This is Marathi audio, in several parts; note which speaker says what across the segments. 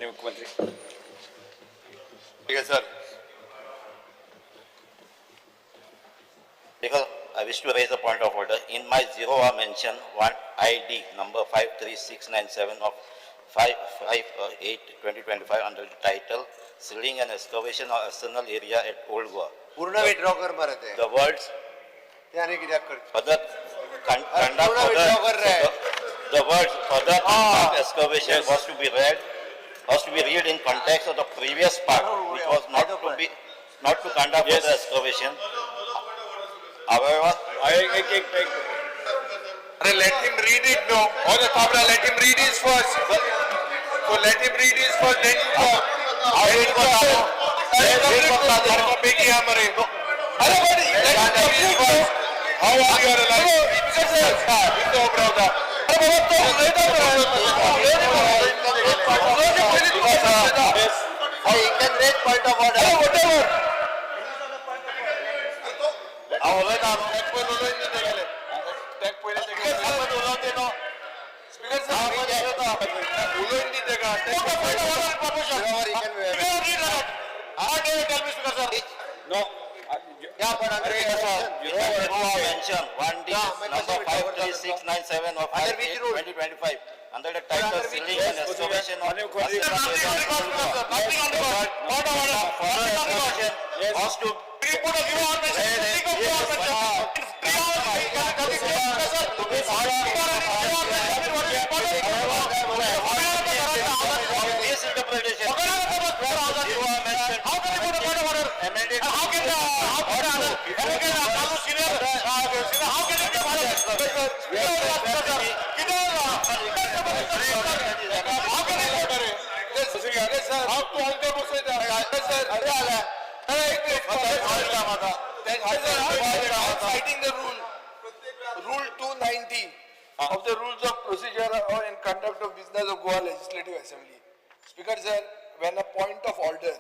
Speaker 1: माननीय मुख्यमंत्री.
Speaker 2: ठीक है sir.
Speaker 3: Because I wish to raise a point of order. In my zero hour mention, one ID number 53697 of 5/8/2025 under the title Sealing and Excavation of External Area at Old Goa.
Speaker 2: पूर्ण विड्रॉ कर मरते हैं.
Speaker 3: The words
Speaker 2: त्याने किती कर?
Speaker 3: further conduct
Speaker 2: withdraw कर रहे हैं.
Speaker 3: the words further conduct excavation was to be read in context of the previous part, which was not to conduct further excavation. However,
Speaker 2: Let him read it now. Order, Kabra, let him read his first. So let him read his first, then you talk. How are you alive? He can raise point of order.
Speaker 3: no. Mention 1D number 53697 of 2025 under the title Sealing and Excavation of was to
Speaker 2: Citing the rule 290 of the rules of procedure and conduct of business of Goa Legislative Assembly. Speaker sir, when a point of order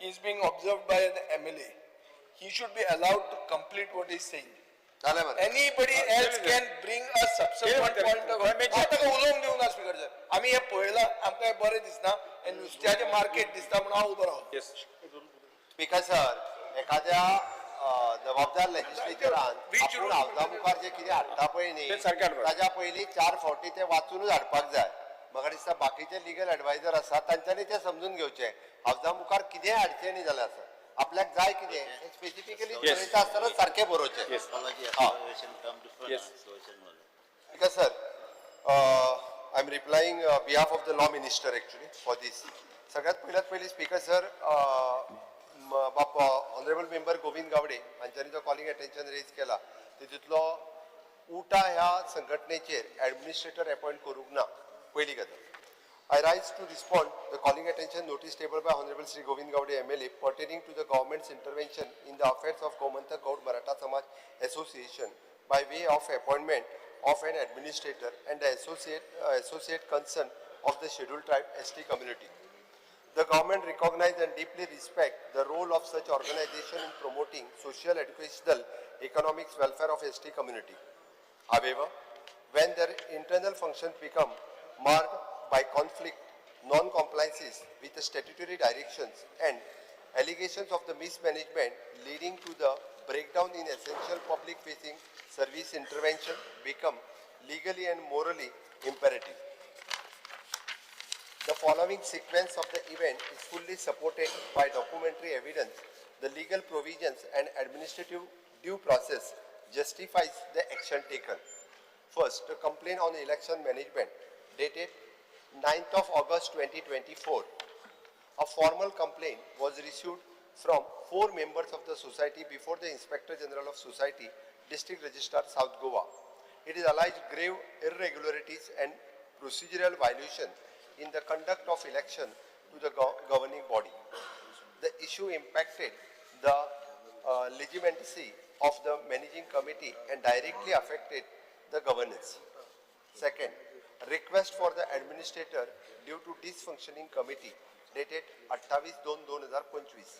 Speaker 2: is being observed by an MLA, he should be allowed to complete what he is saying. Anybody else can bring a subsequent point of order. Speaker sir, आम्ही हे पहिला आमका हे बरे दिसना आणि नुसत्याचे मार्केट दिसता म्हणून हांव उबो रावलो. स्पीकर सर, एखाद्या जबाबदार लेजिस्लेचरान आपण आवता मुखार जे कितें हाडटा पळय न्ही ताच्या पयलीं 4 फावटी ते वाचूनच हाडपाक जाय. म्हाका दिसता बाकीचे लिगल एडवायझर आसा तांच्यांनी ते समजून घेवचें. आवता मुखार कितें हाडचें न्ही जाल्यार सर आपल्याक जाय कितें स्पेसिफिकली बरयता आसतना सारकें बरोवचें. Speaker sir, I am replying behalf of the law minister actually for this. सगळ्यात पयली speaker sir, honourable member Govind Gawde हांच्यांनी जो कॉलिंग अटेन्शन रेज केला तितूंतलो उटा ह्या संघटनेचेर एडमिनिस्ट्रेटर अपॉइंट करूंक ना. पयली गजाल. I rise to respond the calling attention notice tabled by Honorable Sri Govind Gowde MLA pertaining to the government's intervention in the affairs of Gomantak Gaud Maratha Samaj Association by way of appointment of an administrator and the associate concern of the scheduled tribe ST community. The government recognize and deeply respect the role of such organization in promoting social, educational, economic welfare of ST community. However, when their internal functions become marred by conflict, non-compliances with the statutory directions and allegations of the mismanagement leading to the breakdown in essential public-facing service intervention become legally and morally imperative. The following sequence of the event is fully supported by documentary evidence. The legal provisions and administrative due process justifies the action taken. First, the complaint on election management dated 9th of August 2024. A formal complaint was received from 4 members of the society before the Inspector General of Society, District Registrar, South Goa. It is alleged grave irregularities and procedural violation in the conduct of election to the governing body. The issue impacted the legitimacy of the managing committee and directly affected the governance. Second, request for the administrator due to dysfunctioning committee dated 28/2/2025.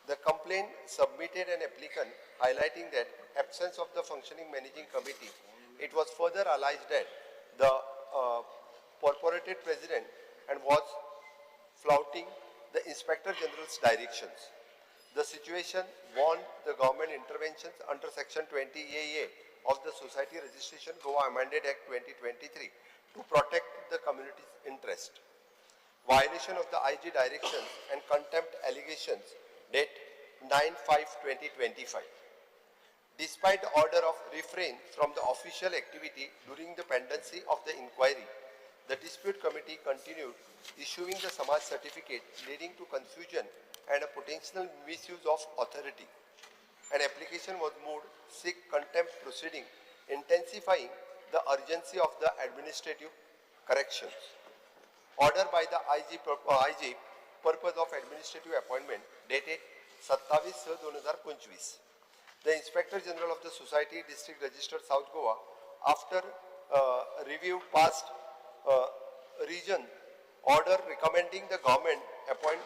Speaker 2: The complaint submitted an applicant highlighting that absence of the functioning managing committee. It was further alleged that the purported president and was flouting the Inspector General's directions. The situation warned the government interventions under Section 20AA of the Society Registration Goa Amended Act 2023 to protect the community's interest. Violation of the IG directions and contempt allegations date 9/5/2025. Despite the order of refrain from the official activity during the pendency of the inquiry, the dispute committee continued issuing the Samaj certificate, leading to confusion and a potential misuse of authority. An application was moved seek contempt proceeding, intensifying the urgency of the administrative corrections. Order by the IG purpose of administrative appointment dated 27/6/2025. The Inspector General of the Society District Register South Goa, after review past region order recommending the government appoint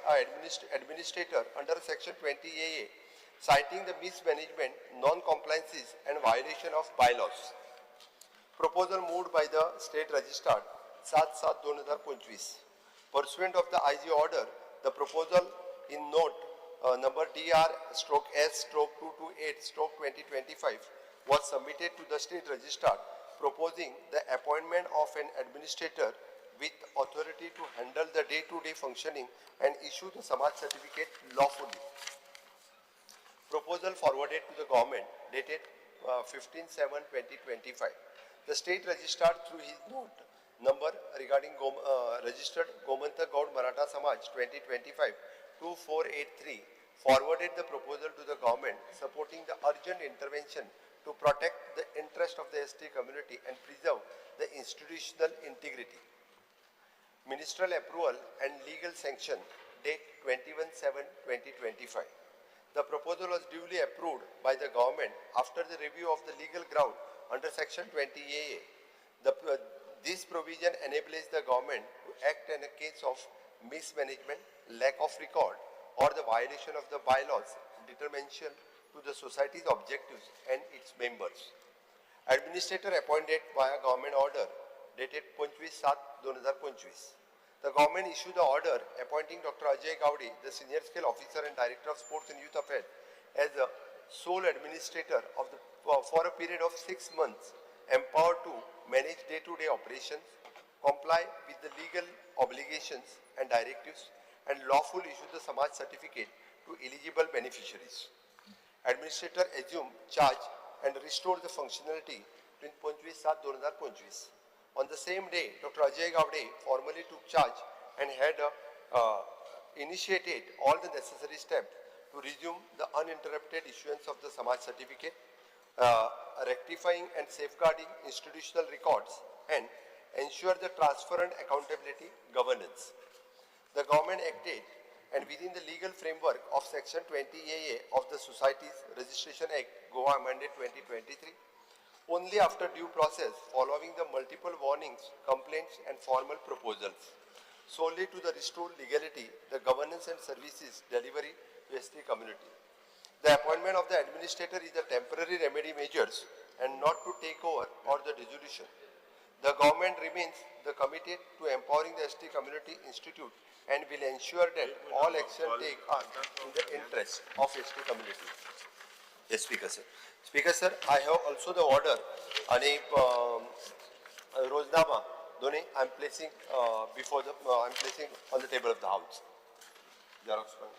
Speaker 2: an administrator under Section 20AA, citing the mismanagement, non-compliances and violation of bylaws. Proposal moved by the State Registrar 7/7/2025. Pursuant of the IG order, the proposal in note number DR/S/228/2025 was submitted to the State Registrar, proposing the appointment of an administrator with authority to handle the day-to-day functioning and issue the Samaj certificate lawfully. Proposal forwarded to the government dated 15/7/2025. The State Registrar, through his note number regarding registered Gomantak Gaud Maratha Samaj 2025 2483, forwarded the proposal to the government supporting the urgent intervention to protect the interest of the ST community and preserve the institutional integrity. Ministerial approval and legal sanction date 21/7/2025. The proposal was duly approved by the government after the review of the legal ground under Section 20AA. This provision enables the government to act in a case of mismanagement, lack of record, or the violation of the bylaws determination to the society's objectives and its members. Administrator appointed via government order dated 25/7/2025. The government issued the order appointing Dr. Ajay Gowdy, the Senior Scale Officer and Director of Sports and Youth Affairs, as the sole administrator of the, for a period of 6 months, empowered to manage day-to-day operations, comply with the legal obligations and directives, and lawfully issue the Samaj certificate to eligible beneficiaries. Administrator assumed charge and restored the functionality in 25/7/2025. On the same day, Dr. Ajay Gowde formally took charge and had initiated all the necessary steps to resume the uninterrupted issuance of the Samaj certificate, rectifying and safeguarding institutional records, and ensure the transparent accountability governance. The government acted and within the legal framework of Section 20AA of the Societies Registration Act, Goa Amended 2023, only after due process following the multiple warnings, complaints and formal proposals, solely to the restored legality, the governance and services delivery to ST community. The appointment of the administrator is a temporary remedy measures and not to take over or the dissolution. The government remains committed to empowering the ST Community Institute and will ensure that all action taken in the interest of ST community. Yes, Speaker sir. Speaker sir, I have also the order आणि रोजनामा दोन्ही I'm placing before the I'm placing on the table of the House. Xerox pen.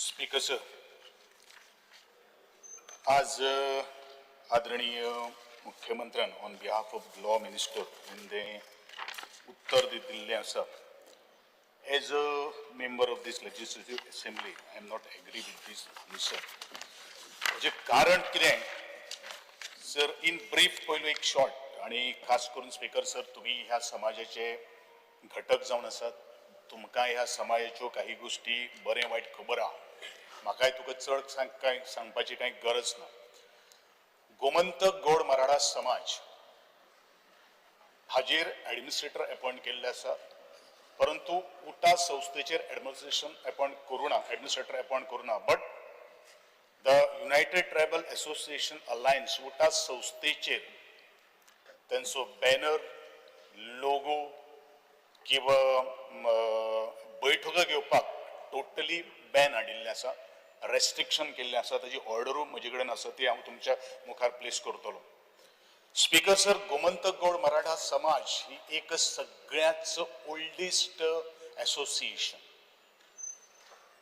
Speaker 1: Speaker sir, आज आदरणीय मुख्यमंत्र्यान on behalf of law minister हिंदे उत्तर दिल्ले आसा. As a member of this legislative assembly, I am not agree with this mission. जे कारण कितें सर इन ब्रीफ पयलो एक शॉर्ट आणि खास करून स्पीकर सर तुम्ही ह्या समाजाचे घटक जावन आसात. तुमकां ह्या समाजाच्यो काही गोष्टी बरें वायट खबर आहा. म्हाकाय तुका चड सांगपाची कांय गरज ना. गोमंतक गौड मराठा समाज हाजेर एडमिनिस्ट्रेटर अपॉइंट केल्ले आसा, परंतु उटा संस्थेचेर एडमिनिस्ट्रेटर अपॉइंट करूना. But the United Tribal Association Alliance UTAA संस्थेचेर त्यांचो बॅनर लोगो किंवा बैठको घेवपाक टोटली बॅन हाडिल्लें आसा, रेस्ट्रिक्शन केल्लें आसा. ताजी ऑर्डरू म्हजे कडेन आसा ती हांव तुमच्या मुखार प्लेस करतलो. स्पीकर सर, गोमंतक गौड मराठा समाज ही एक सगळ्याच ओल्डेस्ट असोसिएशन.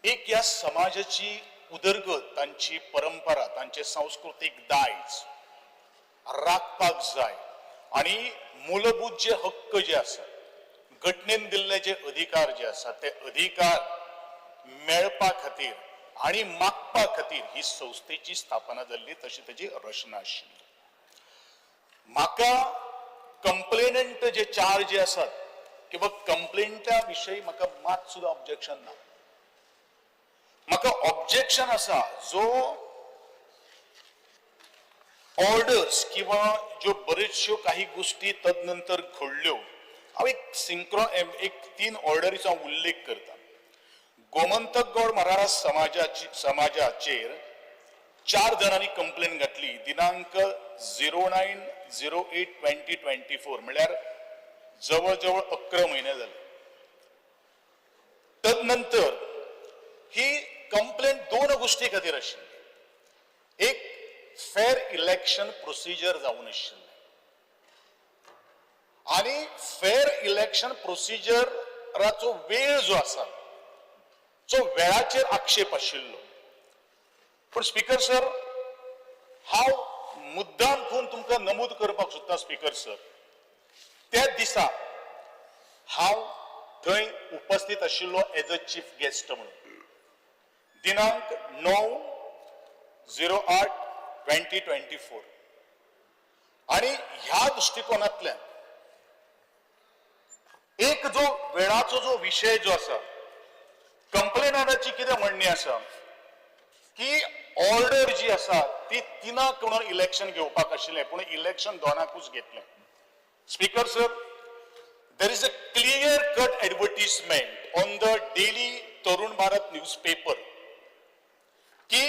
Speaker 1: एक या समाजाची उदरगत, तांची परंपरा, तांचे सांस्कृतिक दायज राखपाक जाय आणि मूलभूत जे हक्क जे आसा, घटनेन दिल्ले जे अधिकार जे आसा ते अधिकार मेळपा खातीर आणि मागपा खातीर ही संस्थेची स्थापना जाल्ली, तशी ताची रचना आशिल्ली. म्हाका कंप्लेनंट जे चार जे आसात किंवा कंप्लेंटा विशयी म्हाका मात सुद्धा ऑब्जेक्शन ना. म्हाका ऑब्जेक्शन आसा जो ऑर्डर्स किंवा ज्यो बऱ्योचश्यो काही गोष्टी तदनंतर घडल्यो. हांव एक 3 ऑर्डरीचो हांव उल्लेख करता. गोमंतक गौड मराठा समाजाचेर 4 जाणांनी कंप्लेन घातली दिनांक 09/08/2024 म्हळ्यार जवळ जवळ 11 म्हयने जाले. तदनंतर ही कंप्लेन 2 गोष्टी खातीर आशिल्ली. एक फेअर इलेक्शन प्रोसिजर जावन आशिल्लें आणि फेअर इलेक्शन प्रोसिजराचो वेळ जो आसा जो वेळाचेर आक्षेप आशिल्लो. पण स्पीकर सर, हांव मुद्दाम करून तुमकां नमूद करपाक सोदता स्पीकर सर, त्या दिसा हांव थंय उपस्थित आशिल्लो एज अ चीफ गेस्ट म्हणून. दिनांक 9/08/2024 आणि ह्या दृष्टिकोनांतल्यान एक जो वेळाचो जो विषय जो आसा, कंप्लेनराची कितें म्हणणी आसा की ऑर्डर जी आसा ती 3 म्हणून इलेक्शन घेवपाक आशिल्लें, पूण इलेक्शन 2कूच घेतलें. Speaker sir, there is a clear cut advertisement on the daily Tarun Bharat newspaper कि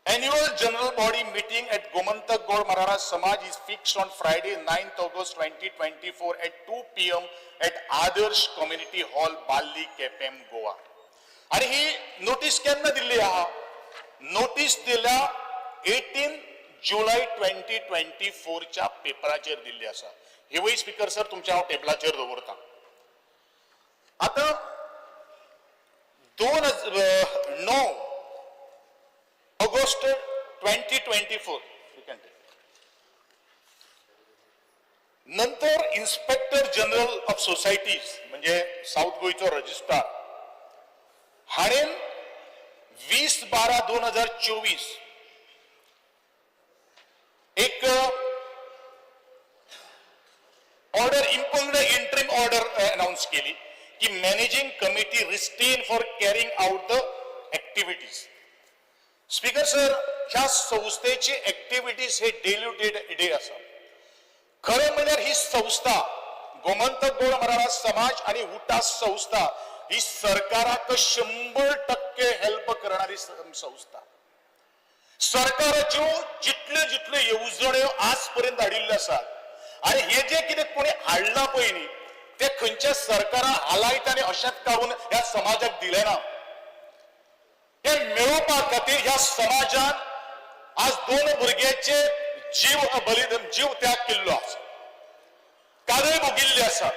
Speaker 1: annual general body meeting at Gomantak Gaud Marathas Samaj is fixed on Friday 9th August 2024 at 2 p.m. at Adarsh Community Hall, Balli, KPM, Goa. आणि ही नोटीस केन्ना दिल्ली आहा? नोटीस दिल्या 18 जुलै 2024 च्या पेपराचेर दिल्ली आसा. हेवूय स्पीकर सर तुमच्या हांव टेबलाचेर दवरता. आता 9 ऑगस्ट 2024 नंतर इन्स्पेक्टर जनरल ऑफ सोसायटीज म्हणजे साऊथ गोयचो रजिस्ट्रार हाणेन 20/12/2024 एक order important interim order announce केली की managing committee restrain for carrying out the activities. Speaker sir, ह्या संस्थेची ऍक्टिव्हिटीज हे डे आसा. खरं म्हणल्यार ही संस्था गोमंतक गौड मराठा समाज आणि उटा संस्था ही सरकाराक 100% हेल्प करणारी संस्था. सरकाराच्यो जितल्यो येवजण्यो आजपर्यंत हाडिल्ल्यो आसात आणि हे जे कितें कोणी हाडला पळय न्ही ते खंयच्या सरकारान हालायत आनी अशेंच काडून ह्या समाजाक दिलें ना. हे मेळोवपा खातीर ह्या समाजान आज 2 भुरग्याचे जीव त्याग केल्लो आसा, कादय भोगिल्ली आसा,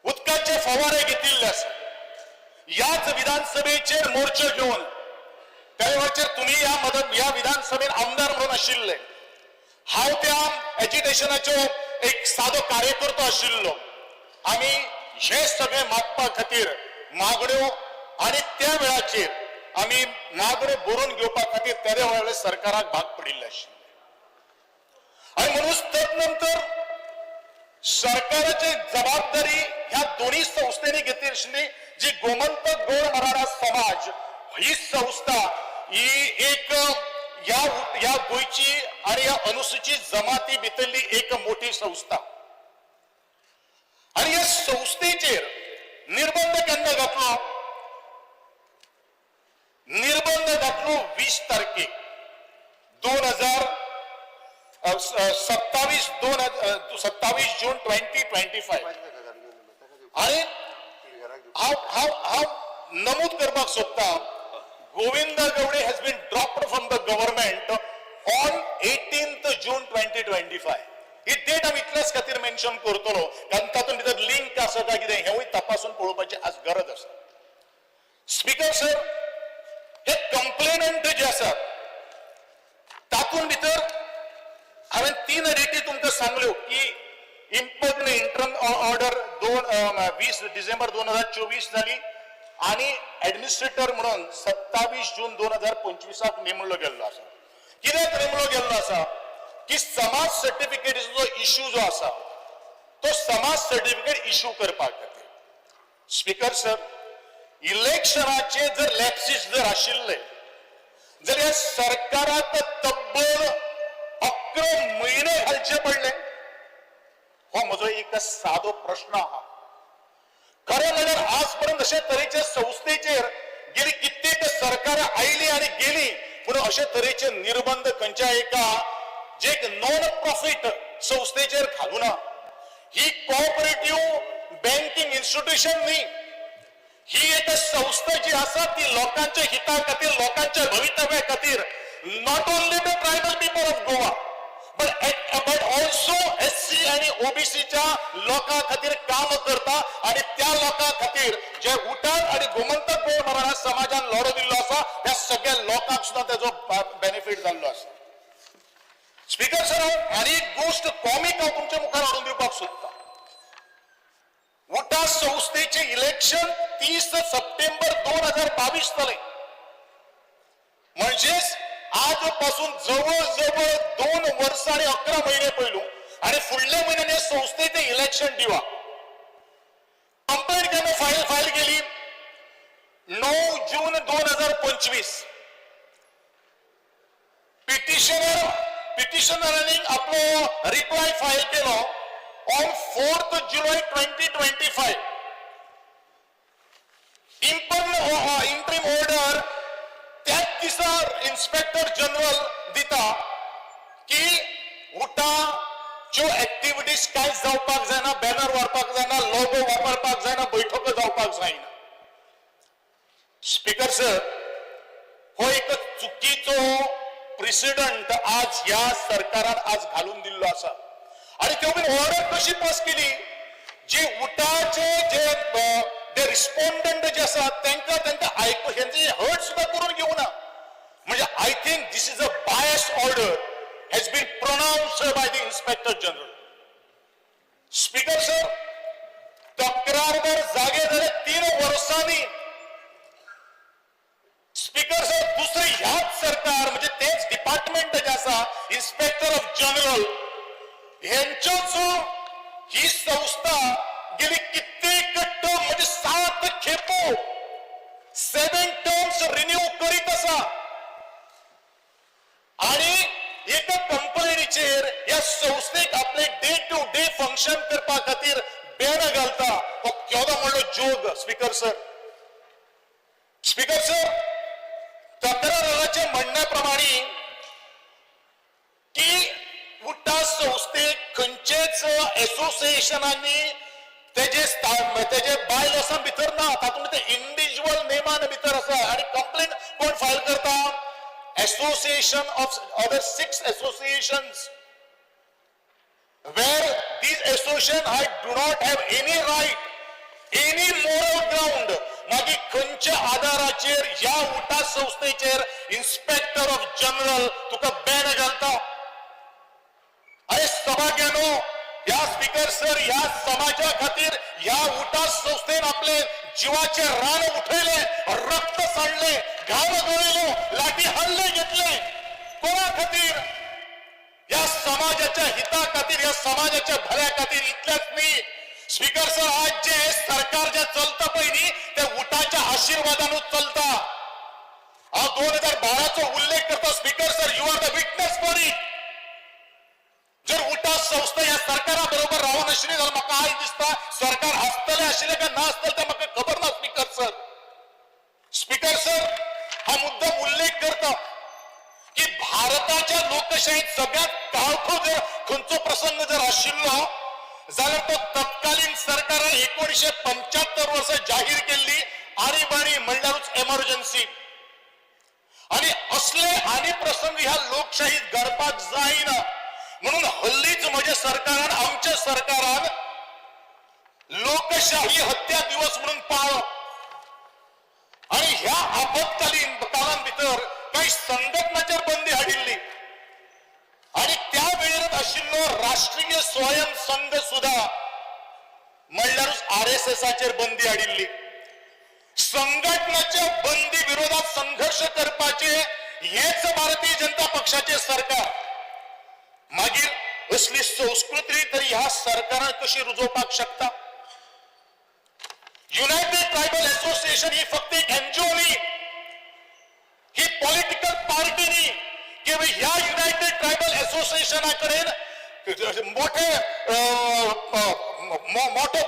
Speaker 1: उदकाचे फवारे घेतिल्ले आसा. याच विधानसभेचेर मोर्चो घेवन त्या वेळाचेर तुम्ही या विधानसभेत आमदार म्हणून आशिल्ले. हांव त्या एजिटेशनाचो एक सादो कार्यकर्तो आशिल्लो. आमी हे सगळे मागपा खातीर मागण्यो आणि त्या वेळाचेर आमी मागण्यो बरोवन घेवपा खातीर त्या वेळार सरकाराक भाग पडिल्ले आशिल्ले. आणि म्हणून तदनंतर सरकाराची जबाबदारी ह्या दोन्ही संस्थेने घेतली आशिल्ली. जी गोमंतक गौड मराठा समाज ही संस्था ही एक या गोयची आणि या अनुसूचित जमाती भितरली एक मोठी संस्था. आणि या संस्थेचेर निर्बंध केन्ना घातलो? निर्बंध 27 जून 2025 आणि हांव नमूद करपाक सोदता Govind Gawde has been dropped from the government on 18th June 2025. ही डेट हांव इतल्याच खातीर मेन्शन करतलो कारण तातूंत भितर लिंक आसा काय कितें हेंवूय तपासून पळोवपाची आज गरज आसा. स्पीकर सर, हे कंप्लेनंट जे आसात तातूंत भितर हांवें 3 डेटी तुमकां सांगल्यो की इम्पॉर्टंट इंटरम ऑर्डर 20 डिसेंबर 2024 जाली आणि ऍडमिनिस्ट्रेटर म्हणून 27 जून 2025 नेमलो गेल्लो आसा. कित्याक नेमलो गेल्लो आसा की समाज सर्टिफिकेटीचो इश्यू जो आसा तो समाज सर्टिफिकेट इश्यू करपाक खातीर. स्पीकर सर, इलेक्शनाचे जर लॅप्सीस जर आशिल्ले जाल्यार सरकाराक तब्बल 11 म्हयने घालचे पडले. हो म्हजो एक सादो प्रश्न आहा. खरें म्हणल्यार आज पर्यंत अशे तरेच्या संस्थेचेर गेली कित्येक सरकारां आयली आणि गेली पूण अशे तरेचे निर्बंध खंयच्या एका जे नॉन प्रॉफिट संस्थेचेर घालूना. ही कोऑपरेटिव्ह बँकिंग इन्स्टिट्यूशन न्ही, ही एक संस्था जी आसा ती लोकांच्या हिता खातीर लोकांच्या भवितव्या खातीर not only the tribal people of Goa but also SC आणि OBCच्या लोकां खातीर काम करता आणि त्या लोकां खातीर जे उठाव आणि गोमंतक गोळ मराठा समाजान लढो दिल्लो आसा त्या सगळ्या लोकांक सुद्धा त्याचो बेनिफिट जाल्लो आसा. स्पीकर सर, आणि एक गोष्ट कॉमिक हांव तुमच्या मुखार हाडून दिवपाक सोदता. उठा संस्थेचे इलेक्शन 30 सप्टेंबर 2022 जाले. म्हणजेच आजपासून जवळजवळ 2 वर्सां आणि 11 महिने पयलू आणि फुडल्या म्हयन्यान संस्थेचे इलेक्शन दिवा. कंप्लेंट केन्ना फायल केली 9 जून 2025. पिटिशनरांनी आपलो रिप्लाय फायल केलो on 4th July 2025. Interim order त्याच दिसा इन्स्पेक्टर जनरल दिता की उठा ज्यो ऍक्टिव्हिटीज काय जावपाक जायना, बॅनर वापरपाक जायना, लोगो वापरपाक जायना, बैठको जावपाक जायना. स्पीकर सर, हो एक चुकीचो प्रेसिडेंट आज ह्या सरकारान आज घालून दिल्लो आसा. आणि तेवढी ऑर्डर कशी पास केली जी उठाचे जे रिस्पॉन्डंट जे आसात त्यांना ऐकू ह्यांचे हर्ट सुद्धा करून घेऊना. म्हणजे I think this is a bias order has been pronounced by the Inspector General. Speaker sir, तक्रारदार जागे झाले 3 वर्षांनी. स्पीकर सर, दुसरे ह्याच सरकार म्हणजे तेच डिपार्टमेंट जे आसा इन्स्पेक्टर ऑफ जनरल ह्यांचोच ही संस्था गेली कित्येक टर्म म्हणजे 7 खेपो 7 टर्म्स रिन्यू करीत आसा. आणि एका कंपनीचेर या संस्थेक आपले डे टू डे फंक्शन करपा खातीर बेड घालता. हो केवढो म्हणलो जोग. स्पीकर सर, तक्रारदाराचे म्हणण्याप्रमाणे की उठा संस्थेक खंयचेच एसोसिएशनांनी तेजे बायलॉसां भितर ना, तातूंत ते इंडिव्हिज्युअल नेमान भितर आसा. आणि कंप्लेंट कोण फायल करता? Association of other 6 associations where these associations do not have any right, any moral ground. मागी खंयच्या आधाराचेर ह्या उठा संस्थेचेर इन्स्पेक्टर ऑफ जनरल तुका बॅन घालता? अरे सभाग्यानो, या स्पीकर सर, या समाजा खातीर या उठा संस्थेन आपले जीवाचे रान उठयले, रक्त सांडले, घाम गळयलो, लाठी हल्ले घेतले. कोणा खातीर? या समाजाच्या हिता खातीर, या समाजाच्या भल्या खातीर. इतलेच न्ही स्पीकर सर, आज जे सरकार जे चलता पळय न्ही ते उठाच्या आशीर्वादानूच चलता. हांव 2012 उल्लेख करता. Speaker sir, you are the witness for it. जर उठा संस्था या सरकारा बरोबर रावून आशिल्ली जाल्यार म्हाका आज दिसता सरकार आसतले आशिल्ले काय ना आसतले ते म्हाका खबर ना. स्पीकर सर, हा मुद्दाम उल्लेख करता की भारताच्या गोंयच्या लोकशाहीत सगळ्यात काळखो जर खंयचो प्रसंग जर आशिल्लो जाल्यार तो तत्कालीन सरकारान 1975 वर्सा जाहीर केल्ली आणीबाणी म्हणल्यारूच एमर्जन्सी. आणि असले आनी प्रसंग ह्या लोकशाहीत घडपाक जायना म्हणून हल्लीच म्हज्या सरकारान आमच्या सरकारान लोकशाही हत्या दिवस म्हणून पाळ्ळो. आणि ह्या आपत्कालीन काळां भितर काही संघटनांचेर बंदी हाडिल्ली आणि त्या वेळेर आशिल्लो राष्ट्रीय स्वयं संघ सुद्धा म्हणल्यारूच RSSचेर बंदी हाडिल्ली. संघटनाच्या बंदी विरोधात संघर्ष करपाचे हेच भारतीय जनता पक्षाचे सरकार. मागीर असली संस्कृती तरी ह्या सरकारान कशी रुजोवपाक शकता? युनायटेड ट्रायबल असोसिएशन ही फक्त एक NGO न्ही, ही पॉलिटिकल पार्टी न्ही की ह्या युनायटेड ट्रायबल असोसिएशना कडेन मोठे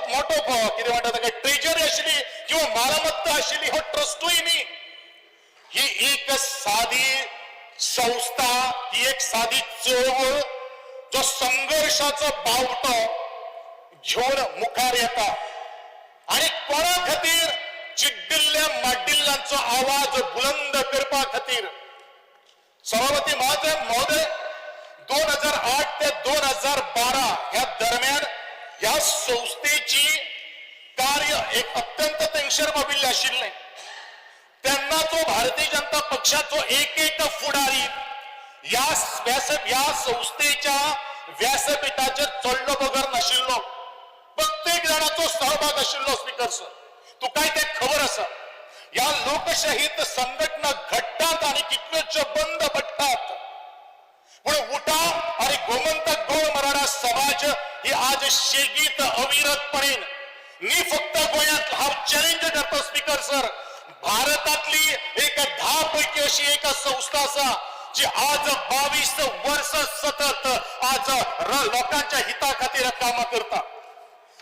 Speaker 1: मोठो कितें म्हणटा ताका ट्रेजरी आशिल्ली किंवा मालमत्ता आशिल्ली हो ट्रस्टूय न्ही. ही एक साधी संस्था, ही एक साधी चळवळ जो संघर्षाचो बावटो घेऊन मुखार येता आणि कोणा खातीर चिड्डिल्ल्या माड्डिल्ल्यांचो आवाज बुलंद करपा खातीर. सभापती महोदय 2008 ते 2012 ह्या दरम्यान ह्या संस्थेची कार्य एक अत्यंत तेंगशेर बाबिल्ले आशिल्ले. तेन्नाचो भारतीय जनता पक्षाचो एक फुडारी या संस्थेच्या व्यासपीठाचेर चढलो बगर नाशिल्लो. प्रत्येक जाणाचो सहभाग आशिल्लो. स्पीकर सर, तुकाय ते खबर आसा या लोकशाहीत संघटना घडटात आणि कितल्योश्यो बंद पडटात. पण उठा आणि गोमंतक गोळ मराठा समाज ही आज शेगीत अविरतपणेन नी फक्त गोंयांत हांव चॅलेंज करतो स्पीकर सर, भारतातली एक 10 पैकी अशी एक संस्था आसा जी आज 22 वर्ष सतत आज लोकांच्या हिता खातीर कामां करता.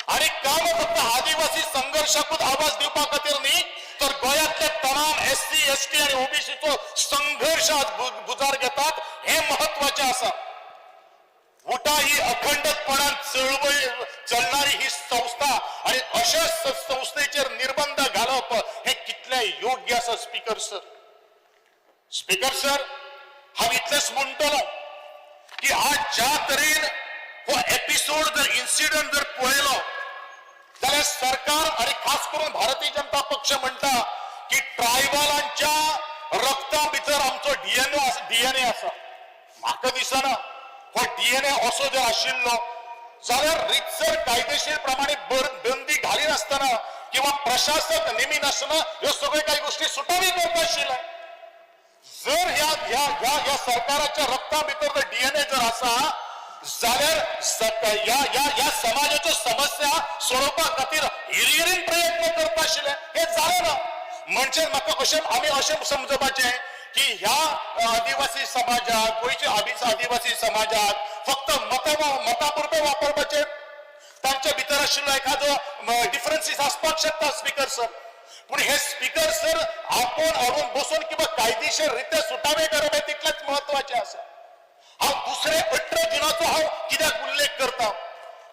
Speaker 1: आणि काम फक्त आदिवासी संघर्षाकूच आवाज दिवपा खातीर न्ही तर गोंयांतले तमाम SC ST आणि OBCचो संघर्ष आज गुजार घेतात हे महत्वाचे आसा. उठा ही अखंडपणान चळवळ चलणारी ही संस्था आणि अशा संस्थेचेर निर्बंध घालप हे कितले योग्य आसा स्पीकर सर. स्पीकर सर, हांव इतलेंच म्हणटलो की आज ज्या तरेन हो एपिसोड जर इन्सिडंट जर पळयलो जाल्यार सरकार आणि खास करून भारतीय जनता पक्ष म्हणटा की ट्रायबलांच्या रक्ता भितर आमचो DNA आसा. म्हाका दिसना हो DNA असो जर आशिल्लो जाल्यार रितसर कायदेशीर प्रमाणे बंदी घालिनासतना किंवा प्रशासक नेमी नासतना ह्यो सगळ्यो काही गोष्टी सुटावी करता आशिल्ले. जर ह्या सरकाराच्या रक्ता भितर जर DNA जर आसा जाल्यार या समाजाच्यो समस्या सोडोवपा खातीर हिरियेन प्रयत्न करता आशिल्ले हे जालें ना. म्हणजे म्हाका आमी अशें समजपाचें की ह्या आदिवासी समाजाक गोंयच्या आदिवासी समाजाक फक्त मतापुरते वापरपाचे तांच्या भितर आशिल्लो एखादो डिफरन्सीस आसपाक शकता स्पीकर सर. पण हे स्पीकर सर आपण हाडून बसून किंवा कायदेशीर रित्या सुटावे करप हे तितलेच महत्वाचे आसा. हांव दुसरे 18 जुनाचो हांव कित्याक उल्लेख करता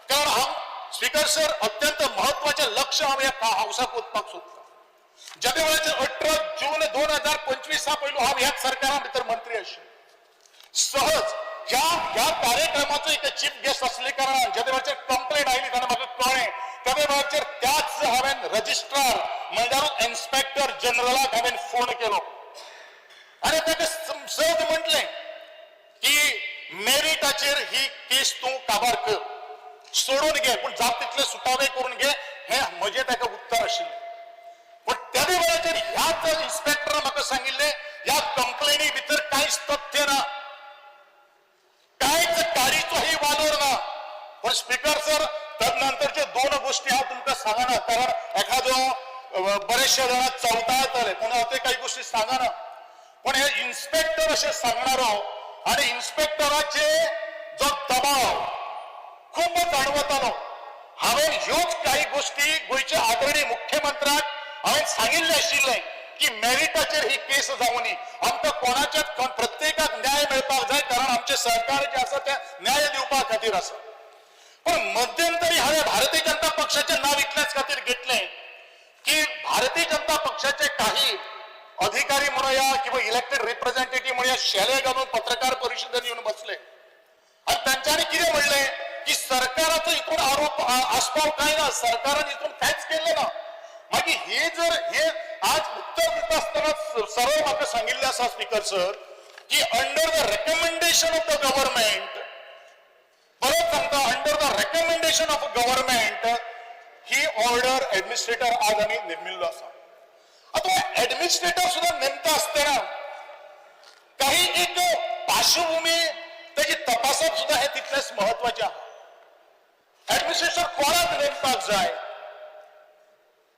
Speaker 1: कारण हांव स्पीकर सर अत्यंत महत्वाचे लक्ष हांव ह्या हाऊसाक वचपाक सोदता. ज्या वेळाचेर 18 जून 2025 पयलू हांव ह्याच सरकारा भितर मंत्री आशिल्लो. सहज ह्या कार्यक्रमाचो एक चीफ गेस्ट असले कारणान ज्या वेळाचेर कंप्लेंट आयली तेन्ना म्हाका कळ्ळें त्या वेळाचेर त्याच हांवें रजिस्ट्रार म्हणल्यार इन्स्पेक्टर जनरलाक हांवें फोन केलो आनी ताका सहज म्हटलें की मेरिटाचेर ही केस तूं काबार कर, सोडून घे पण जाता तितले सुटावे करून घे हे म्हजें ताका उत्तर आशिल्लें. पण त्या वेळाचेर ह्याच इन्स्पेक्टरान म्हाका सांगिल्लें ह्या कंप्लेनी भितर कांयच तथ्य ना, कांयच काडीचोही वालोर ना. पण स्पीकर सर तदनंतरच्यो 2 गोष्टी हांव तुमकां सांगना कारण एखादो बरेचशे जाणां चवता येताले पूण हांव ते काही गोष्टी सांगना. पण हे इन्स्पेक्टर अशें सांगणारो आणि इन्स्पेक्टराचे जो दबाव खूप जाणवतालो. हांवें ह्योच काही गोष्टी गोंयच्या आदरणीय मुख्यमंत्र्याक हांवें सांगिल्ले आशिल्ले की मेरिटाचेर ही केस जावनी आमकां कोणाच्याच प्रत्येकाक न्याय मेळपाक जाय कारण आमचे सरकार जे आसा ते न्याय दिवपा खातीर आसा पण मध्यंतरी हांवें भारतीय जनता पक्षाचें नांव इतल्याच खातीर घेतलें की भारतीय जनता पक्षाचे काही अधिकारी म्हणूया किंवा इलेक्टेड रिप्रेझेंटेटिव्ह म्हणूया शेले घालून पत्रकार परिशदेन येऊन बसले आणि तांच्यांनी कितें म्हणलें की सरकाराचो हितून आरोप आस्पाव काय ना सरकारान हितून कांयच केल्लें ना मागीर हे आज उत्तर दिता आसतना सरळ म्हाका सांगिल्लें आसा स्पीकर सर की under the recommendation of the government परत सांगता under the recommendation of government he order administrator आज आमी नेमिल्लो आसा आता एडमिनिस्ट्रेटर सुद्धा नेमता असताना काही एक पार्श्वभूमी त्याची तपासप सुद्धा हे तितलेच महत्वाचे आहे ऍडमिनिस्ट्रेशन कोणाक नेमपाक जाय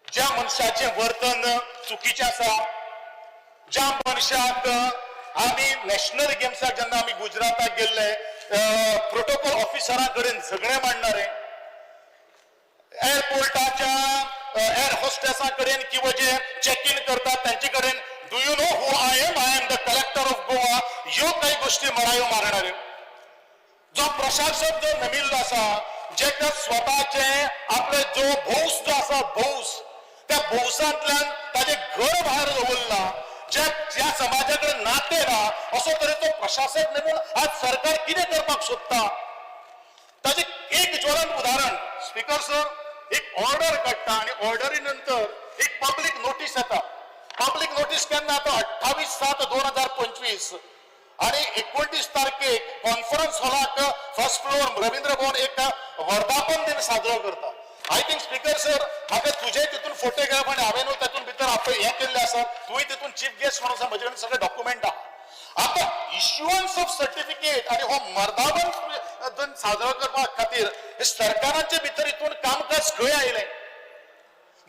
Speaker 1: ज्या मनशाचे वर्तन चुकीचे आसा ज्या मनशाक आम्ही नॅशनल गेम्साक जेन्ना आम्ही गुजराताक गेल्ले प्रोटोकॉल ऑफिसरां कडेन झगडे मांडणारे एअरपोर्टाच्या एअर होस्टेसा कडेन किंवा जे चेक इन करतात त्यांचे कडेन do you know who I am the collector of Goa ह्यो काही गोष्टी मरायो मारणारे जो प्रशासक जो नेमिल्लो आसा जे स्वतःचे आपले जो भौस जो आसा भौस त्या भौसांतल्यान ताजे घर भायर दवरला ज्या समाजाकडे नाते ना असो तरेचो प्रशासक नेमून आज सरकार कितें करपाक सोदता ताजे एक ज्वलंत उदाहरण स्पीकर सर एक ऑर्डर काडटा आणि ऑर्डरी नंतर एक पब्लिक नोटीस येता पब्लिक नोटीस केन्ना येता 28/7/2025 आणि 29 तारखेक कॉन्फरन्स हॉलाक फर्स्ट फ्लोर रवींद्र भवन एक वर्धापन दिन साजरो करता आय थिंक स्पीकर सर म्हाका तुझे तितून फोटोग्राफ आणि हांवें तातून भितर आपण हे केल्ले आसा तुवें तितून चीफ गेस्ट म्हणून आसा म्हजे कडेन सगळे डॉक्युमेंट आहा आता इश्युअन्स ऑफ सर्टिफिकेट आणि हो वर्धापन दिन साजरो करपा खातीर हे सरकारांचे भितर हितून कामकाज खंय आयलें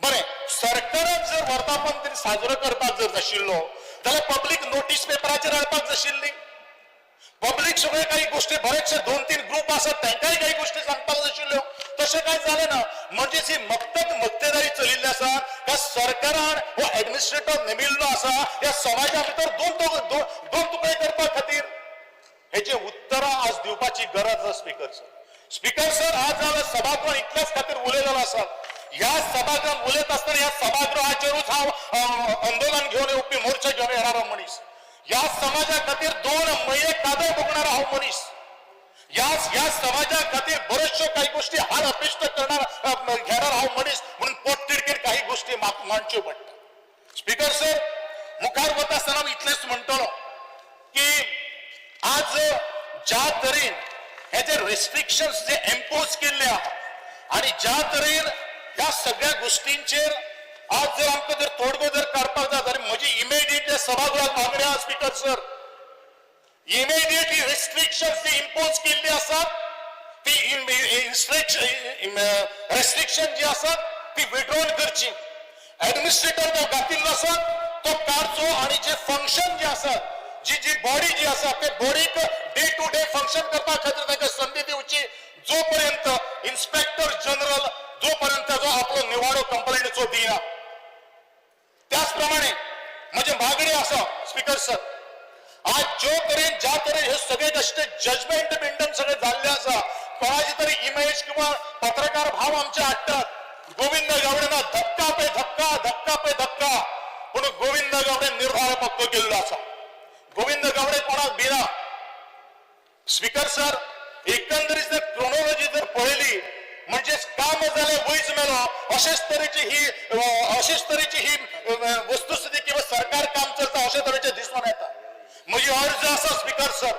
Speaker 1: बरें सरकारान जर वर्धापन दिन साजरो करपाक जर आशिल्लो जाल्यार पब्लीक नोटीस पेपराचेर हाडपाक जाय आशिल्ली पब्लीक सगळे काही गोष्टी बरेचशे 2-3 ग्रुप आसात तांकांय काही गोष्टी सांगपाक जाय आशिल्ल्यो तशें कांय जालें ना म्हणजे ही मक्तेदारी चलिल्ली आसा त्या सरकारान हो एडमिनिस्ट्रेटर नेमिल्लो आसा ह्या समाजा भितर दोन तुकडे करपा खातीर हेचे उत्तरां आज दिवपाची गरज आसा स्पीकर सर आज हांव सभागृह इतल्याच खातीर उलयलेलो आसा ह्या सभागृहात उलयत आसतना ह्या सभागृहाचेरूच हांव आंदोलन घेवन येवपी मोर्चा घेवन येणारो मनीस ह्या समाजा खातीर 2 महिने कादो भोगणारो हांव मनीस ह्या समाजा खातीर बऱ्याचशा काही गोष्टी हार अपेष्ट घेणार हांव मनीस म्हणून पोटतिडकीर काही गोष्टी मांडच्यो पडटा स्पीकर सर मुखार वता आसतना हांव इतलेंच म्हणटलो की आज ज्या तरेन हे जे रेस्ट्रिक्शन्स जे इम्पोज केल्ले आहा आणि ज्या तरेन ह्या सगळ्या गोष्टींचेर आज जर आमकां जर तोडगो जर काडपाक जाय जाल्यार म्हजी इमिडिएट सभागृहात मागणी आहा स्पीकर सर इमिडिएटली रेस्ट्रिक्शन्स जे इम्पोज केल्ली आसात ती रेस्ट्रिक्शन जी आसात ती विड्रॉल करची एडमिनिस्ट्रेटर जो घातिल्लो आसा तो काडचो आणि जे फंक्शन जे आसात जी बॉडी जी आसा ते बॉडीक डे टू डे फंक्शन करपा खातीर ताका संधी दिवची जोपर्यंत इन्स्पेक्टर जनरल जोपर्यंत जो आपलो निवाडो कंप्लेंटचो दिना त्याचप्रमाणे म्हणजे मागणी आसा स्पीकर सर आज ज्या तरेन हे सगळे कष्ट जजमेंट बिंडन सगळे जाल्ले आसा कोणाची तरी इमेज किंवा पत्रकार भाव आमचे हाडटात गोविंद गावडेना धक्का पे धक्का पूण गोविंद गावडे निर्धार पक्को केल्लो आसा गोविंद गावडे कोणाक भिना स्पीकर सर एकंदरीत जर क्रोनॉलॉजी जर पळयली म्हणजे काम जाले वयच मेलो अशेच तरेची ही वस्तुस्थिती किंवा सरकार काम चलता अशे तरेचे दिसून येता म्हजी अर्ज आसा स्पीकर सर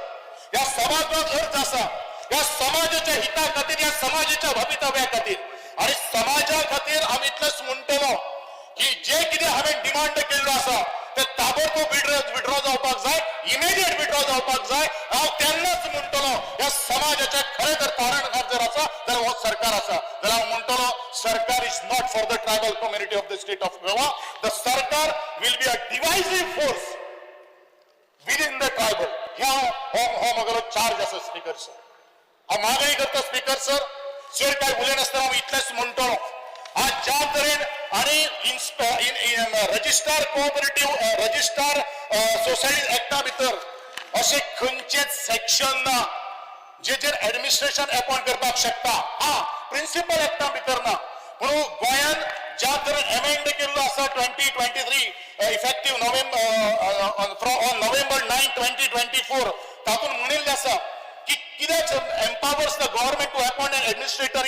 Speaker 1: ह्या सभागृहात अर्ज आसा ह्या समाजाच्या हिता खातीर ह्या समाजाच्या भवितव्या खातीर आणि समाजा खातीर आमी इतलेंच म्हणटलो की जे कितें हांवें डिमांड केल्लो आसा ते ताबडतोब विड्रॉ जावपाक जाय इमिडिएट विड्रॉ जावपाक जाय हांव तेन्नाच म्हणटलो ह्या समाजाचे खरें जर तारणहार जर आसा जाल्यार हो सरकार आसा जाल्यार हांव म्हणटलो सरकार is not for the tribal community of the state of Goa the सरकार will be a divisive force within the tribal हो म्हगेलो चार्ज आसा स्पीकर सर हांव मागणी करता स्पीकर सर चड काय उलयनासतना हांव इतलेंच म्हणटलो आज ज्या तरेन आणि रजिस्ट्रार कोऑपरेटिव्ह रजिस्ट्रार सोसायटी एक्टा भितर असे खंयचेच सेक्शन ना जे ऍडमिनिस्ट्रेशन अपॉइंट करपाक शकता. प्रिन्सिपल एक्टा भितर ना. पूण गोंयान ज्या तरेन अमेंड केल्लो आसा 2023 इफेक्टिव्ह नोव्हेंबर 9, 2024 तातूंत म्हणिल्लें आसा की कित्याक empowers the government to appoint an administrator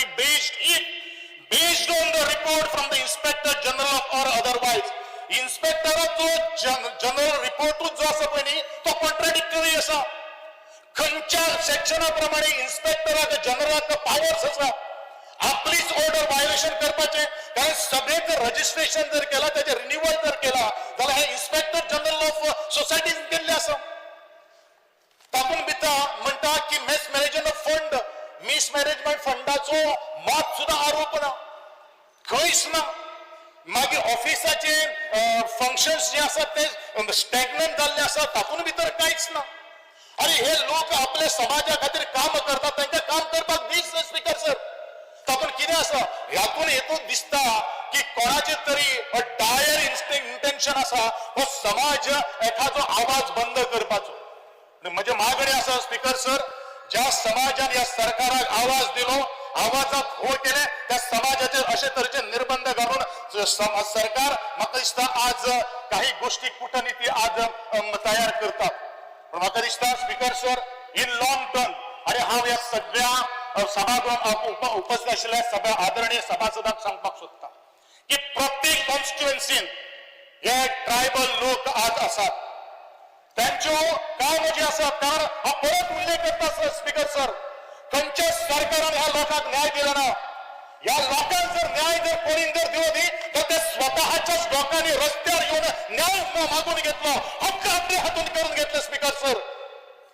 Speaker 1: based on the report from the inspector general or otherwise. इन्स्पेक्टराचो जनरल रिपोर्टूच जो आसा पळय न्ही तो कॉन्ट्राडिक्टरी आसा. खंयच्या सेक्शना प्रमाणे इन्स्पेक्टराक जनरलाक पावर्स आसा आपलीच ऑर्डर वायोलेशन करपाचें. कारण सगळे जर रजिस्ट्रेशन जर केला त्याचे रिन्युअल जर केला जाल्यार हे इन्स्पेक्टर जनरल ऑफ सोसायटीज केल्ले आसा. तातूंत भितर म्हणटा की मिसमॅनेजमेंट फंडाचो मात सुद्धा आरोप ना, खंयच ना. मागीर ऑफिसाचे फंक्शन्स जे आसात ते स्टॅग्नंट जाल्ले आसा तातूंत भितर कांयच ना. अरे हे लोक आपल्या समाजा खातीर काम करतात तांकां काम करपाक दीस स्पीकर सर. तातूंत कितें आसा ह्यातून हेतूच दिसता की कोणाचे तरी डायर इंटेन्शन आसा हो समाज एखादो आवाज बंद करपाचो. म्हणजे मागणी आसा स्पीकर सर, ज्या समाजान ह्या सरकाराक आवाज दिलो, आवाजाक हो केले, त्या समाजाचे अशे तरेचे निर्बंध घालून सरकार म्हाका दिसता आज काही गोष्टी कूटनीती आज तयार करतात. पण म्हाका दिसता speaker sir in long term आणि हांव ह्या सगळ्या सभागृहात उपस्थित आशिल्ल्या सगळ्या आदरणीय सभासदांक सांगपाक सोदता की प्रत्येक कॉन्स्टिट्युएन्सीन हे ट्रायबल लोक आज आसात. त्यांच्यो काम जे आसा कारण हा परत उल्लेख करता स्पीकर सर, खंयच्या सरकारान ह्या लोकांक न्याय दिला ना. ह्या लोकांक जर न्याय जर कोणी जर दिलो न्ही तर ते स्वतःच्याच लोकांनी रस्त्यावर येऊन न्याय मागून घेतलो, हक्क आपल्या हातून करून घेतले स्पीकर सर.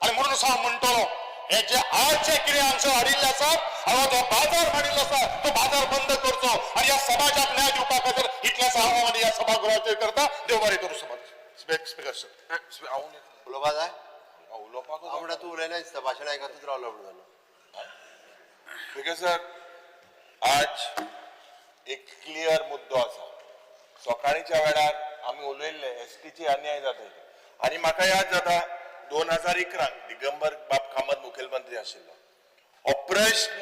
Speaker 1: आणि म्हणून हांव म्हणटलो हे जे आज जे कितें हांगसर हाडिल्ले आसात हांव जो बाजार हाडिल्लो आसा तो बाजार बंद करचो आणि ह्या समाजाक न्याय दिवपा खातीर इतलेंच हांव आनी ह्या सभागृहाचेर करता. देव बरें करूं समाज. स्पीकर सर
Speaker 2: उलोवपा जाय? म्हणटा तूं उलयना दिसता, भाशण आयकतूच रावलो म्हणून.
Speaker 4: स्पीकर सर, आज एक क्लियर मुद्दो आसा. सकाळीच्या वेळार आमी उलयल्ले एसटीची अन्याय जाता आनी म्हाका याद जाता 2011 दिगंबर बाब कामत मुखेलमंत्री आशिल्लो. हो प्रश्न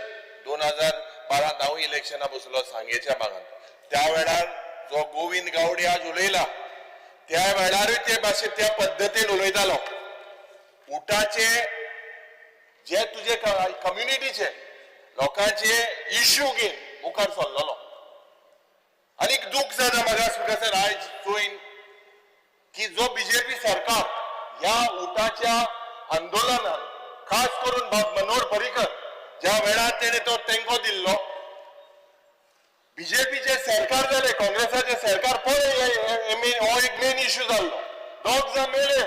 Speaker 4: 2012 इलेक्शना बसलो सांगेच्या भागात. त्या वेळार जो गोविंद गावडे आज उलयला त्या वेळारूय ते भाशेन त्या पद्दतीन उलयतालो. उठाचे जे तुजे कम्युनिटीचे लोकांचे इश्यू घेवन मुखार सरलेलो. आनीक दूख जाता म्हाका स्पीकर सर आयज चोयन की जो बीजेपी सरकार ह्या उठाच्या आंदोलनान खास करून मनोहर पर्रीकर ज्या वेळार तेणे तो तेंको दिल्लो, बीजेपीचे सरकार जाले, काँग्रेसाचे सरकार हो एक मेन इश्यू जाल्लो, दोग जाण मेले.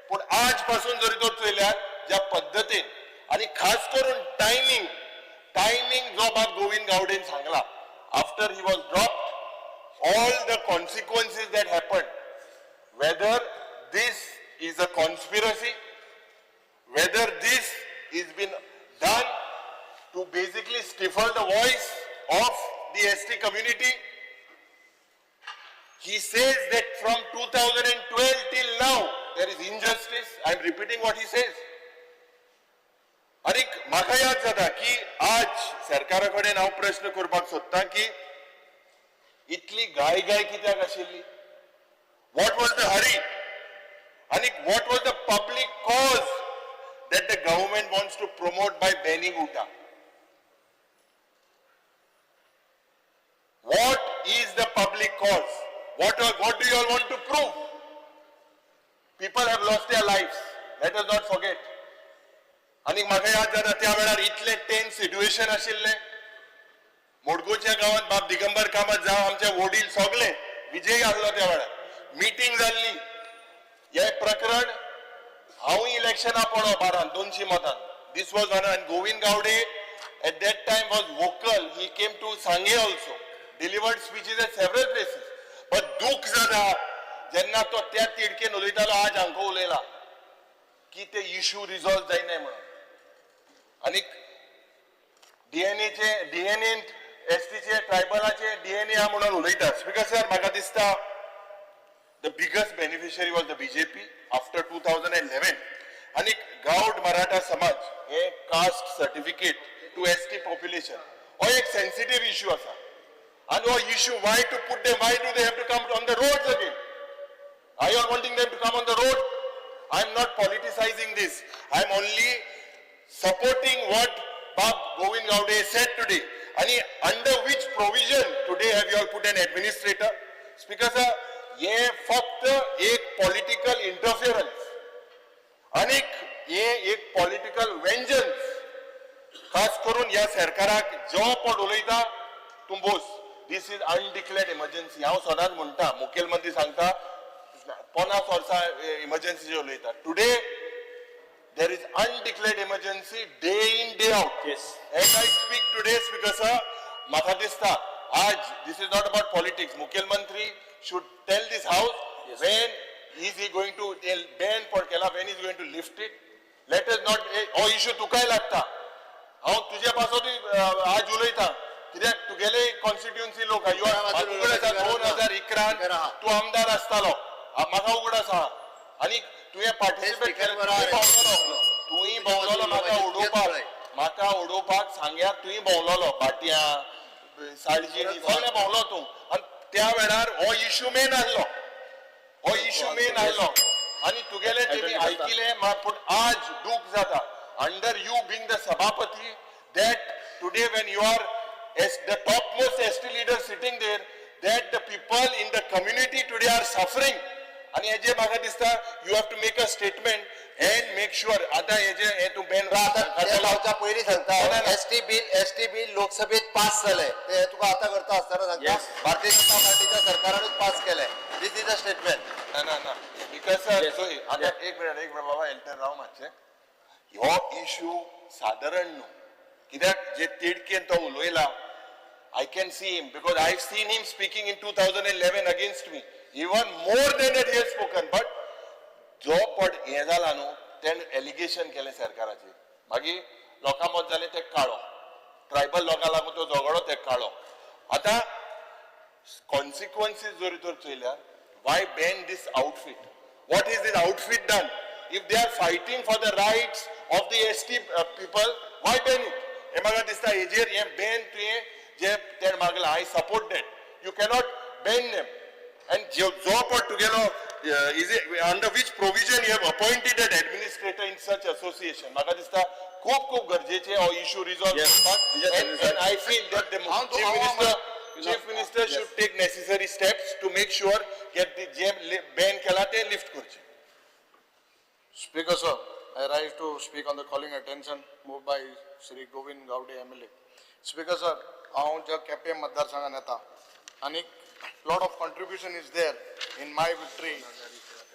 Speaker 4: पूण आज पासून जरी तो चयल्यार ज्या पद्दतीन आनी खास करून टायमिंग जो बाब गोविंद गावडेन सांगला after he was dropped all the consequences that happened, whether this is a conspiracy, whether this is been done to basically stifle the voice of the ST community. He says that from 2012 till now there is injustice. I am repeating what he says. आणि म्हाका याद जाता की आज सरकारा कडेन हांव प्रश्न करपाक सोदतां की इतली गाय कित्याक आशिल्ली? What was the hurry? And what was the public cause that the government wants to promote by banning UTA? What is the public cause? What do you all want to prove? People have lost their lives. Let us not forget. आणि म्हाका याद जाता त्या वेळार इतले टेन्स सिच्युएशन आशिल्ले. मोडगोच्या गांवांत बाब दिगंबर कामत जावं आमचे वडील सगळे विजय आसलो त्या वेळार मिटींग जाल्ली. हे प्रकरण हांव इलेक्शना पडो 200 मतान. This was one, and Govind Gowde at that time was vocal. He came to Sanghe also, delivered speeches at several places. But दूख जाता जेन्ना तो त्या तिडकेन उलयतालो आज हांगा उलयला की ते इश्यू रिझॉल्व जायनाय म्हणून. आनी डीएनए एसटीचे ट्रायबलाचे डीएनए हा म्हणून उलयता. स्पीकर सर, म्हाका दिसता the biggest beneficiary was the BJP after 2011. आणि गावड मराठा समाज हे caste certificate to ST population हो एक सेन्सिटिव्ह इश्यू असा. आणि हो issue why to put them, why do they have to come on the roads again? Are you all wanting them to come on the road? I am not politicizing this. I am only supporting what Bab Govind Gaude said today. And under which provision today have you all put an administrator? Speaker sir, ये फक्त एक पॉलिटिकल इंटरफियरन्स आणि हे एक पॉलिटिकल वेंजन्स. खास करून या सरकाराक जो पण उलयता तुंबोस, दिस इज अनडिक्लेअर्ड इमर्जन्सी. हांव सदांच म्हणटा, मुखेलमंत्री सांगता 50 वर्सां इमर्जन्सी उलयता. Today there is undeclared emergency day in day out.
Speaker 3: Yes.
Speaker 4: As I speak today, Speaker sir, म्हाका दिसता आज this is not about politics. मुखेलमंत्री should tell this house when is he going to ban for केला, when is he going to lift it. Let us not हो issue तुकाय लागता. हांव तुझ्या पासोन आज उलयता कित्याक तुगेले कॉन्स्टिट्युएन्सी लोक उगड आसा. 2011 तूं आमदार आसतालो, म्हाका उगड आसा. आणि तुवें पार्टिसिपेट केलें, तुवें भोंवलोलो म्हाका उडोवपाक सांग्यार तुवें भोंवलोलो भाटया साळजिणी सगळें भोंवलो तूं. आनी त्या वेळार हो इश्यू मेन आहलो, आनी तुगेले तेमी आयकिलें. पूण आज दूख जाता अंडर यू बीइंग द सभापती that today when you are as the topmost ST leader sitting there, that the people in the community today are suffering. आणि हेजे म्हाका दिसता you have to make a statement and make sure आता हे तू बेन
Speaker 2: राहता पयलीं सांगता एसटी बिल लोकसभेत पास झालंय ते तुका आता करता असताना सांगता भारतीय जनता पार्टीच्या सरकारानच पास केलंय. दिस इज अ स्टेटमेंट.
Speaker 4: ना बिकॉज आता एक मिनिट बाबा एंटर राव मातशें. हो इश्यू साधारण न्हू, कित्याक जे तिडकेन तो उलयला I can see him because I've seen him speaking in 2011 against me. Even more than that he has spoken. But जो पड हे जाला न्हू तेण एलिगेशन केलें सरकाराचेर, मागीर लोकां मत जालें ते काळो, ट्रायबल लोकां लागून तो झगडो ते काळो. आतां कॉन्सिक्वन्सीस जर तर चयल्यार why ban this outfit? What is this outfit done? If they are fighting for the rights of the ST people, why ban it? हे म्हाका दिसता हेजेर हे ban तुवें जे तेण मागला, I support that. You cannot ban them. And जो पट तुगेलो is it under which provision you have appointed an administrator in such association? म्हाका दिसता खूप गरजेचे हो issue resolve करपाक. And I feel that the chief minister should take necessary steps to make sure that the जे ban केला ते lift करचे.
Speaker 5: Speaker sir, I rise to speak on the calling attention moved by Shri Govind Gaude MLA. Speaker sir, हांव ज्या केपें मतदारसंघान येता आनी lot of contribution is there in my victory.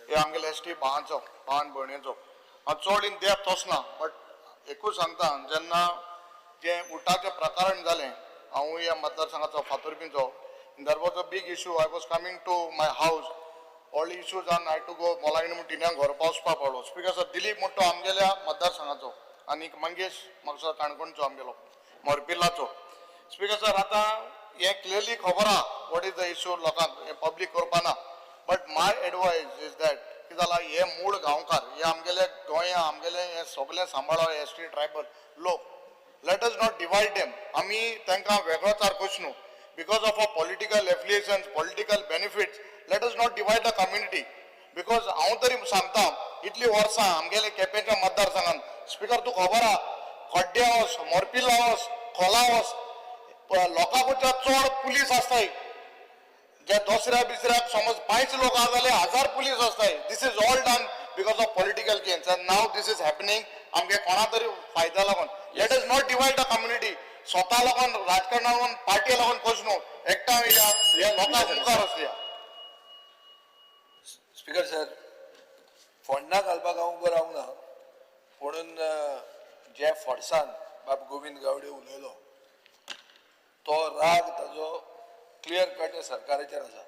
Speaker 5: हे आमगेले एसटी भावान भयणीचो हांव चड इन डेप्थ वचना, बट एकूच सांगता जेन्ना जे उठाचे प्रकरण जालें हांव ह्या मतदारसंघाचो फातोर्बीचो, there was a big issue. I was coming to my house, all issues and I had to go मोलागिनी म्हणून टिन्याक घर पावसपा पडलो. स्पीकर सर, दिलीप म्हणटा आमगेल्या मतदारसंघाचो आनी मंगेश म्हाका काणकोणचो आमगेलो मोरपिल्लाचो. स्पीकर सर, आतां हे क्लियरली खबर आहा वॉट इज द इश्यू, लोकांक पब्लीक करपाना. But my advice is that कितें जाला, हे मूळ गांवकार हे आमगेले गोंया आमगेले हे सगळे सांबाळा एसटी ट्रायबल लोक, let us not divide them. आमी तांकां वेगळो चारकोच न्हू because of a political affiliations, political benefits. Let us not divide the community. Because हांव तरी सांगता इतली वर्सां आमगेले केपेंच्या मतदारसंघान, स्पीकर तूं खबर आहा खड्ड्या वच, मोरपिल्ला वच, खोला वच, लोकांच्या चड पुलीस आसताय. जे दुसऱ्या बिसऱ्याक समज 5 लोक आहा जाल्यार 1000 पुलीस आसताय. This is all done because of political gains and now this is happening आमगे कोणा तरी फायदा लागून. Let is not divide the community. स्वता लागून राजकारणा लागून पार्टी लागून खोच न्हू, एकठांय या हे लोकांक मुखार वचया.
Speaker 6: स्पीकर सर, फोंडा घालपाक हांव उबो रावंक ना, म्हणून जे फोर्सान बाब गोविंद गावडे उलयलो तो राग ताजो क्लियर कट सरकाराचेर आसा.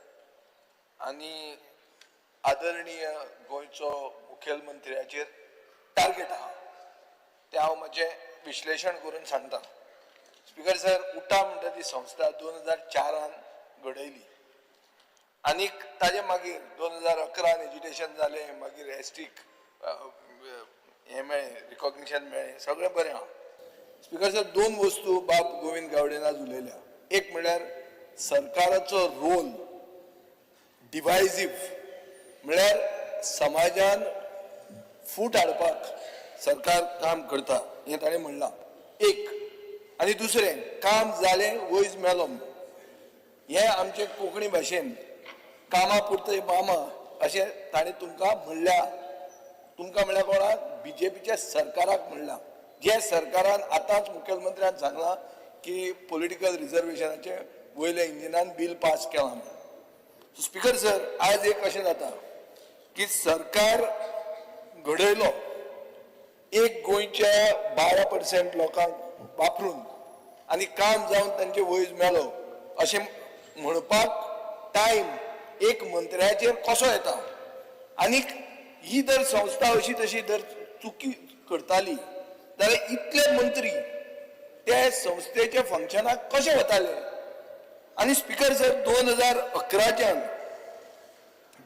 Speaker 6: आनी आदरणीय गोंयचो मुखेलमंत्र्याचेर टार्गेट आहा तें हांव मातशें विश्लेशण करून सांगता. स्पीकर सर, उटा म्हणटा ती संस्था 2004 घडयली आनीक ताजे मागीर 2011 एज्युकेशन जालें, मागीर एसटीक हें मेळ्ळें, रिकॉग्निशन मेळ्ळें, सगळें बरें आहा. स्पीकर सर, 2 वस्तू बाब गोविंद गावडेन आज उलयल्या. एक म्हणल्यार सरकाराचो रोल डिवायजीव, म्हणल्यार समाजान फूट हाडपाक सरकार काम करता हें ताणें म्हणलां. एक आनी दुसरें, काम जालें वयज मेलो. हें आमचे कोंकणी भाशेन कामा पुरते मामा अशें ताणें तुमकां म्हणल्या. तुमकां म्हणल्यार कोणाक? बीजेपीच्या सरकाराक म्हणलां. जे सरकारान आतांच मुखेलमंत्र्यान सांगलां की पॉलिटिकल रिजर्वेशनाचे वयल्या इंजिनान बिल पास केलां म्हणून. स्पीकर सर, आज एक अशें जाता की सरकार घडयलो, एक गोंयच्या 12% लोकांक वापरून आनी काम जावन तांचे वयज मेलो अशें म्हणपाक टायम एक मंत्र्याचेर कसो येता? आनीक ही जर संस्था अशी तशी जर चुकी करताली जाल्यार इतले मंत्री त्या संस्थेच्या फंक्शनाक कशे वताले? आनी स्पीकर सर, 2011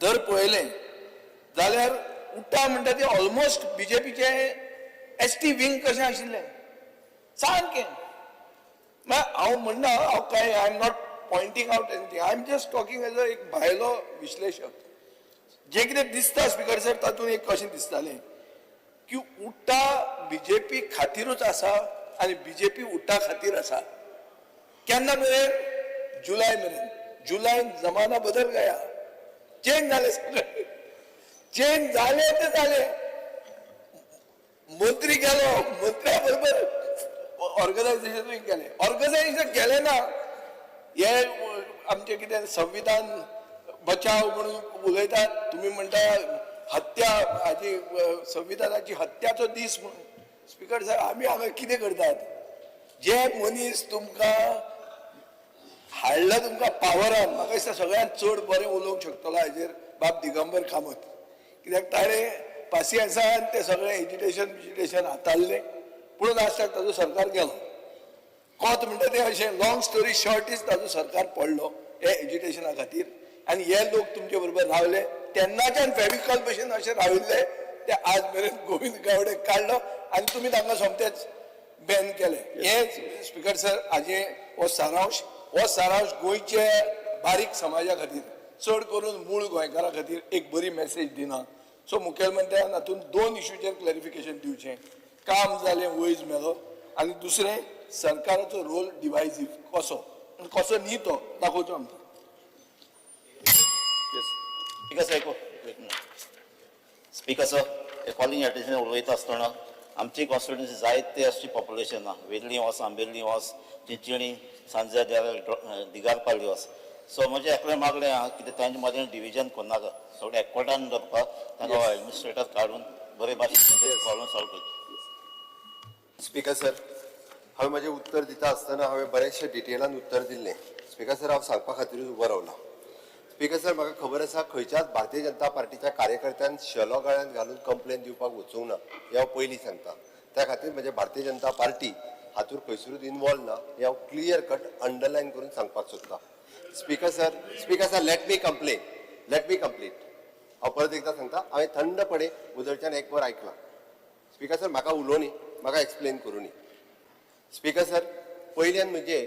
Speaker 6: जर पळयलें जाल्यार उट्टा म्हणटा ते ऑलमोस्ट बीजेपीचे एसटी विंग कशें आशिल्लें सारकें. हांव म्हणना, हांव काय I am not Poynting out anything, I am just talking as a एक भायलो विश्लेशक. जें कितें दिसता स्पीकर सर, तातूंत एक कशें दिसतालें की उट्टा बीजेपी खातीरूच आसा आनी बीजेपी उट्टा खातीर आसा. केन्ना मेरेन? जुलय मेरेन. जुलयान जमाना बदल गया, चेंज जाले सगळे. चेंज जाले ते जाले. मंत्री गेलो, मंत्र्या बरोबर ऑर्गनायझेशन गेले. ऑर्गनायझेशन गेले ना, हे आमचे कितें संविधान बचाव म्हणून उलयतात, तुमी म्हणटा हत्या, हाजी संविधानाची हत्याचो दीस म्हणून. स्पीकर सर, आमी हांगा कितें करतात? जे मनीस तुमकां हाडला तुमकां पावरान, म्हाका दिसता सगळ्यांत चड बरें उलोवंक शकतलो हाजेर बाब दिगंबर कामत. कित्याक ताणें पासियेंसान ते सगळें एज्युकेशन हाताळ्ळें, पूण लास्टाक ताजो सरकार गेलो. कोत म्हणटा ते अशें, लॉंग स्टोरी शॉर्ट इज ताजो सरकार पडलो हे एज्युकेशना खातीर. आनी हे लोक तुमचे बरोबर रावले, तेन्नाच्यान फेविकॉल भशेन अशें राविल्ले ते आज मेरेन गोविंद गावडे काडलो आनी तुमी तांकां सोमतेच बॅन केले. हे स्पीकर सर, हाजे हो सारांश गोंयचे बारीक समाजा खातीर, चड करून मूळ गोंयकारां खातीर एक बरी मेसेज दिना. सो मुखेलमंत्र्यान हातूंत 2 इश्यूचेर क्लॅरिफिकेशन दिवचें. काम जालें वयज मेलो, आनी दुसरें सरकाराचो रोल डिवायजीव कसो न्ही तो दाखोवचो आमकां.
Speaker 3: स्पीकर सर, कॉलिंग एटेन्शन उलयता आसतना आमची कॉन्स्टिट्युएन्सी जायते अशी पॉप्युलेशन आहा. वेर्ली वॉस, आंबेर्ली वॉस, चिंचिणी, सांजे दिगारपाली वॉस. सो म्हणजे एकलें मागलें आहा कितें तांचे मदें डिविजन करनाका, सगळें एकवटान दवरपाक, तांकां एडमिनिस्ट्रेटर काडून बरे भाशेन प्रॉब्लम सॉल्व करचे.
Speaker 2: स्पीकर सर, हांवें म्हजें उत्तर दिता आसतना हांवें बरेचशें डिटेलान उत्तर दिल्लें. स्पीकर सर, हांव सांगपा खातीरूच उबो रावला. स्पीकर सर, म्हाका खबर आसा खंयच्याच भारतीय जनता पार्टीच्या कार्यकर्त्यान शेलो गळ्यांत घालून कंप्लेन दिवपाक वचूंक ना, हें हांव पयलीं सांगता. त्या खातीर म्हणजे भारतीय जनता पार्टी हातूंत खंयसरूच इनवॉल्व ना, हें हांव क्लियर कट अंडरलायन करून सांगपाक सोदतां. Speaker sir, let me complete. हांव परत एकदां सांगता, हांवें थंडपणे उजळच्यान एक वर आयकलां. स्पीकर सर, म्हाका उलोवनी, म्हाका एक्सप्लेन करुनी. स्पीकर सर, पयल्यान म्हणजे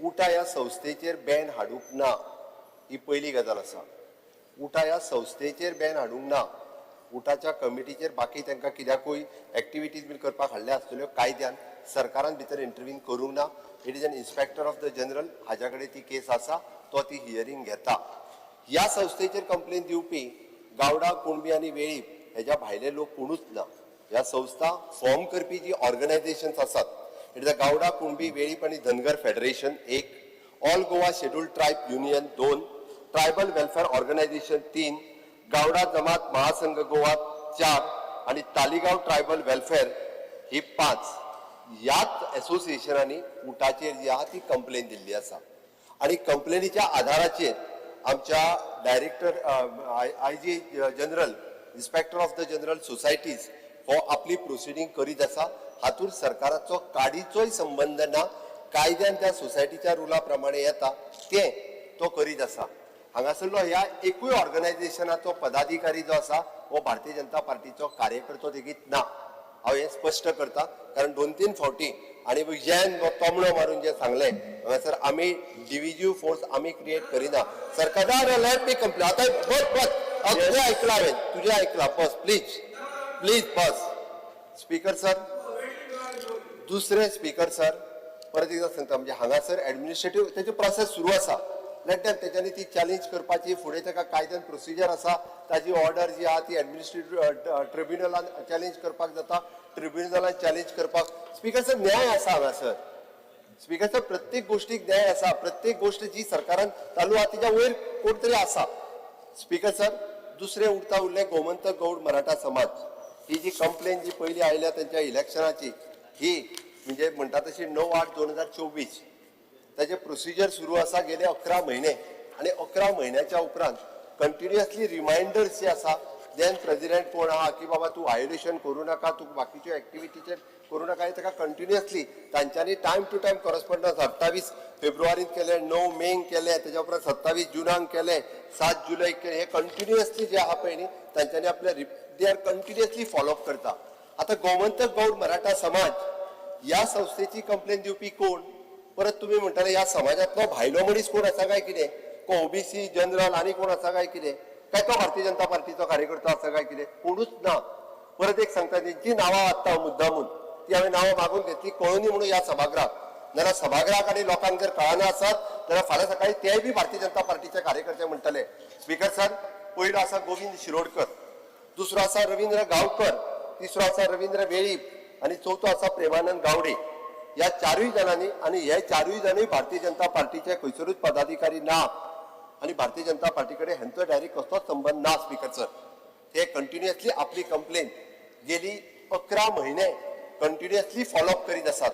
Speaker 2: उटा ह्या संस्थेचेर बॅन हाडूंक ना, ही पयली गजाल आसा. उटा ह्या संस्थेचेर बॅन हाडूंक ना. उटाच्या कमिटीचेर बाकी तांकां कित्याकूय एक्टिविटीज बीन करपाक हाडल्या आसतल्यो कायद्यान सरकारान भितर इंटरव्हीन करूंक ना. It is an inspector of the general, हाज्या कडेन ती केस आसा, तो ती हियरींग घेता. ह्या संस्थेचेर कंप्लेन दिवपी गावडा, कुणबी आनी वेळीप हेज्या भायले लोक कोणूच ना. ह्या संस्था फॉर्म करपी जी ऑर्गनायझेशन्स आसात, it is the Gawda, Kunbi, Velip आनी Dhangar federation 1, all Goa scheduled tribe union 2, tribal welfare organisation 3, Gawda जमात महासंघ गोवा 4 आणि तालिगांव ट्रायबल वेलफेअर ही 5. ह्याच एसोसिएशनांनी उटाचेर जी आहा ती कंप्लेन दिल्ली आसा. आणि कंप्लेनीच्या आधाराचेर आमच्या director IG general, inspector of the general societies हो आपली प्रोसिडींग करीत आसा. हातूंत सरकाराचो काडीचोय संबंध ना, कायद्यान त्या सोसायटीच्या रुला प्रमाणे येता ते तो करीत आसा. हांगासरलो ह्या एकूय ऑर्गनायझेशनाचो पदाधिकारी जो आसा हो भारतीय जनता पार्टीचो कार्यकर्तो लेगीत ना. हांव हें स्पश्ट करता कारण 2-3 फावटी आणि विजयान तोमणो मारून जे सांगले हांगासर आमी डिव्हिजिव्ह फोर्स आमी क्रिएट करिना. सरकार लेट मी कंप्लेन आतां बस तुझे ऐकला हांवें तुझे ऐकला बस प्लीज बस. स्पीकर सर दुसरे स्पीकर सर परत एकदा सांगता म्हणजे हांगासर एडमिनिस्ट्रेटिव्ह तेची प्रोसेस सुरू आसा. लेट देम तेच्यानी ती चॅलेंज करपाची फुडें ताका कायद्यान प्रोसिजर आसा ताजी ऑर्डर जी आहा ती एडमिनिस्ट्रेटिव्ह ट्रिब्युनलान चॅलेंज करपाक जाता ट्रिब्युनलान चॅलेंज करपाक. स्पीकर सर न्याय आसा हांगासर. स्पीकर सर प्रत्येक गोष्टीक न्याय आसा. प्रत्येक गोष्ट जी सरकारान चालू आहा तिच्या वयर कोण तरी आसा. स्पीकर सर दुसरे उरले गोमंतक गौड मराठा समाज ही जी कंप्लेन जी पयली आयल्या त्यांच्या इलेक्शनाची ही म्हणजे म्हणटा तशी 9/8/2024 ताचे प्रोसिजर सुरू आसा गेले 11 म्हयने आणि 11 म्हयन्याच्या उपरांत कंटिन्युअसली रिमाइंडर्स जे आसा देन प्रेसिडेंट कोण आहा की बाबा तू व्हायोलेशन करू नका तू बाकीच्यो एक्टिविटीचे करू नका ताका कंटिन्युअसली तांच्यांनी टायम टू टायम कॉरेस्पॉन्डन्स 28 फेब्रुवारीत केले 9 मेक केले त्याच्या उपरांत 27 जुनाक केले 7 जुलैक केले. हे कंटिन्युअसली जे आहा पळय न्ही तांच्यांनी आपले दे आर कंटिन्युअसली फॉलोअप करता. आता गोमंतक गौड मराठा समाज या संस्थेची कंप्लेन दिवपी कोण परत तुम्ही म्हणटाले या समाजातलो भायलो मनीस कोण आसा काय कितें को ओबीसी जनरल आनी कोण आसा काय कितें काय तो भारतीय जनता पार्टीचो कार्यकर्तो आसा काय कितें कोणूच ना. परत एक सांगता जी नांवां आत्ता मुद्दामून ती हांवें नांवां मागून घेतली कळुनी म्हणून या सभागृहाक नाल्यार सभागृहाक आनी लोकांक जर कळना आसत जाल्यार फाल्यां सकाळी तेय बी भारतीय जनता पार्टीचे कार्यकर्ते म्हणटले. स्पीकर सर पयलो आसा गोविंद शिरोडकर दुसरो आसा रवींद्र गांवकर तिसरो आसा रवींद्र वेळीप आणि चौथो आसा प्रेमानंद गावडे. या चारूय जणांनी आणि हे चारूय जणूय भारतीय जनता पार्टीचे खंयसरूच पदाधिकारी ना आणि भारतीय जनता पार्टी कडेन हेंचो डायरेक्ट कसलोच संबंध ना. स्पीकर सर ते कंटिन्युअसली आपली कंप्लेन गेली 11 म्हयने कंटिन्युअसली फॉलोअप करीत आसात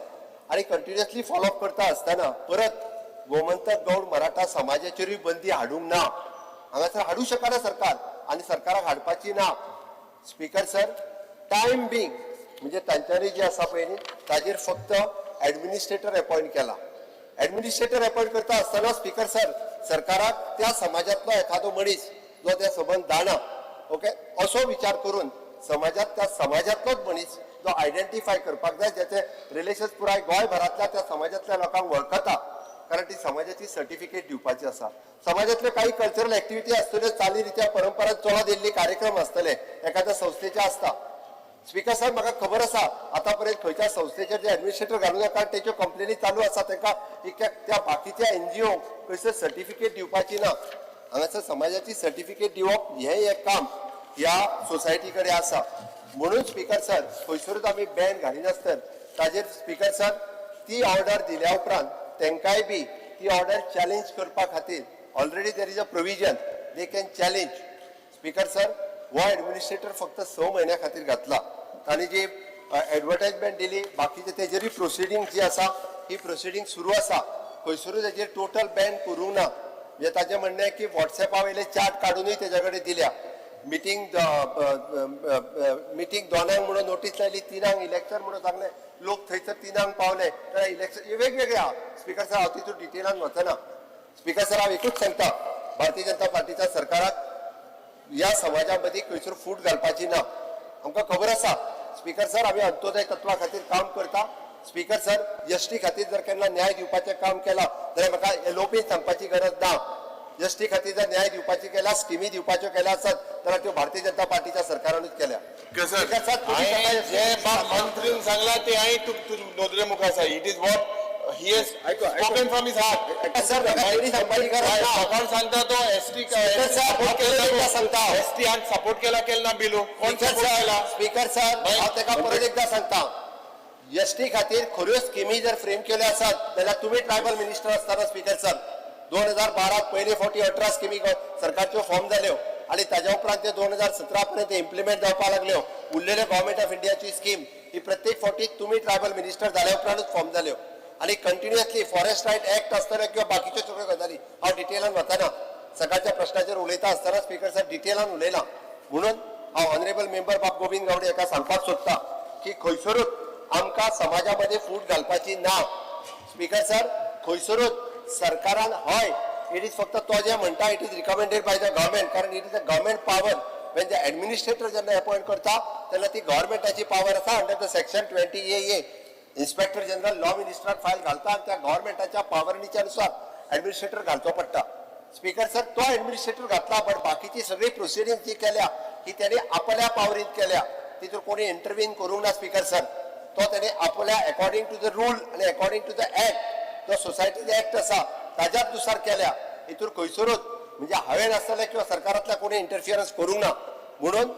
Speaker 2: आणि कंटिन्युअसली फॉलोअप करता आसतना परत गोमंतक गौड मराठा समाजाचेरूय बंदी हाडूंक ना. हांगासर हाडूं शकना सरकार आणि सरकाराक हाडपाची ना. स्पीकर सर टायम बिंग म्हणजे तांच्यांनी जे आसा पळय न्ही ताजेर फक्त एडमिनिस्ट्रेटर अपॉइंट केला. एडमिनिस्ट्रेटर अपॉइंट करता आसतना स्पीकर सर सरकाराक त्या समाजातलो एखादो मनीस जो त्या संबंध जाणा ओके असो विचार करून समाजात त्या समाजातलोच मनीस जो आयडेंटिफाय करपाक जाय ज्याचे रिलेशन्स पुराय गोंयभरांतल्या त्या समाजातल्या लोकांक वळखता कारण ती समाजाची सर्टिफिकेट दिवपाची आसा. समाजातले काही कल्चरल एक्टिविटी आसतल्यो चाली रित्या परंपरा चलत येयल्ले कार्यक्रम आसतले एखाद्या संस्थेचे आसता. स्पीकर साहेब म्हाका खबर आसा आतापर्यंत खंयच्या संस्थेचेर जे एडमिनिस्ट्रेटर घालूं नाका तेच्यो कंप्लेनी चालू आसा तांकां त्या बाकीच्या एनजीओ खंयसर सर्टिफिकेट दिवपाची ना. हांगासर समाजाची सर्टिफिकेट दिवप हें एक काम ह्या सोसायटी कडेन आसा. म्हणून स्पीकर सर खंयसरूच आमी बॅन घालिनासतना ताजेर स्पीकर सर ती ऑर्डर दिल्या उपरांत तांकांय बी ती ऑर्डर चॅलेंज करपा खातीर already there is a provision they can challenge. Speaker sir हो एडमिनिस्ट्रेटर फक्त 6 म्हयन्या खातीर घातला आणि जी एडवर्टायजमेंट दिली बाकीचे तेजेरूय प्रोसिडींग जी आसा ही प्रोसिडींग सुरू आसा. खंयसरूच तेजेर टोटल बॅन करूंक ना. म्हणजे ताजें म्हणणें की व्हॉट्सॅपा वयले चार्ट काडूनय तेजे कडेन दिल्या. मिटींग 2 म्हणून नोटीस लायली 3 इलेक्शन म्हणून सांगले लोक थंयसर 3 पावले तर इलेक्शन वेगवेगळे आहा. स्पीकर सर हांव तितून डिटेलान वचना. स्पीकर सर हांव एकूच सांगता भारतीय जनता पार्टीच्या सरकाराक या समाजामध्ये खंयसर फूट घालपाची ना. आमकां खबर आसा स्पीकर सर आमी अंत्योदय तत्वा खातीर काम करता. स्पीकर सर एसटी खातीर जर केन्ना न्याय दिवपाचें काम केलां जाल्यार म्हाका एलोपीन सांगपाची गरज ना. एसटी खातीर जर न्याय दिवपाची केल्या स्किमी दिवपाच्यो केल्या आसत जाल्यार त्यो भारतीय जनता पार्टीच्या सरकारानूच केल्या. स्पीकर सर तुम्ही
Speaker 4: जे मंत्रीन सांगला ते नोंदरे मुखार आसा. It is what he has spoken from his heart.
Speaker 2: Sir सांगपाची गरज ना.
Speaker 4: सकाळ सांगता तो एसटी
Speaker 2: सांगता
Speaker 4: एसटी आणि सपोर्ट केला ना बिलो कोण सपोर्ट केला.
Speaker 2: स्पीकर सर हांव ताका परत एकदा सांगता एसटी खातीर खऱ्यो स्किमी जर फ्रेम केल्यो आसात जाल्यार तुमी ट्रायबल मिनिस्टर आसतना स्पीकर सर 2012 पयले फावटी 18 स्किमी सरकारच्यो फॉर्म जाल्यो आणि ताज्या उपरांत ते 2017 पर्यंत इम्प्लिमेंट जावपाक लागल्यो. उरलेल्यो गव्हर्मेंट ऑफ इंडियाची स्कीम ही प्रत्येक फावटी तुमी ट्रायबल मिनिस्टर जाल्या उपरांतूच फॉर्म जाल्यो आणि कंटिन्युअसली फॉरेस्ट रायट ऍक्ट आसतले किंवा बाकीच्यो सगळ्यो गजाली हांव डिटेलान वचना. सकाळच्या प्रश्नाचेर उलयता आसतना स्पीकर सर डिटेलान उलयला. म्हणून हांव ऑनरेबल मेंबर बाब गोविंद गावडे हाका सांगपाक सोदता की खंयसरूच आमकां समाजामध्ये फूट घालपाची ना. स्पीकर सर खंयसरूच सरकारान हय इट इज फक्त तो जे म्हणटा it is recommended by the government कारण it is a government power when the administrator जेन्ना अपॉइंट करता तेन्ना ती गव्हर्नमेंटाची पॉवर आसा under the section 20A inspector general law मिनिस्टराक फायल घालता आनी त्या गव्हर्नमेंटाच्या पावरणीच्या अनुसार एडमिनिस्ट्रेटर घालचो पडटा स्पीकर सर तो एडमिनिस्ट्रेटर घातला बट बाकीची सगळी प्रोसिडींग जी केल्या ही त्यांनी आपल्या पावरींत केल्या तितून कोणी इंटरव्हीन करूंक ना स्पीकर सर तो त्यांनी आपल्या अकॉर्डिंग टू द रूल आणि अकॉर्डिंग टू द ऍक्ट जो सोसायटीचो ऍक्ट आसा ताज्याच नुसार केल्या हितून खंयसरूच म्हणजे हांवें नासतलें किंवा सरकारांतल्या कोणी इंटरफियरन्स करूंक ना म्हणून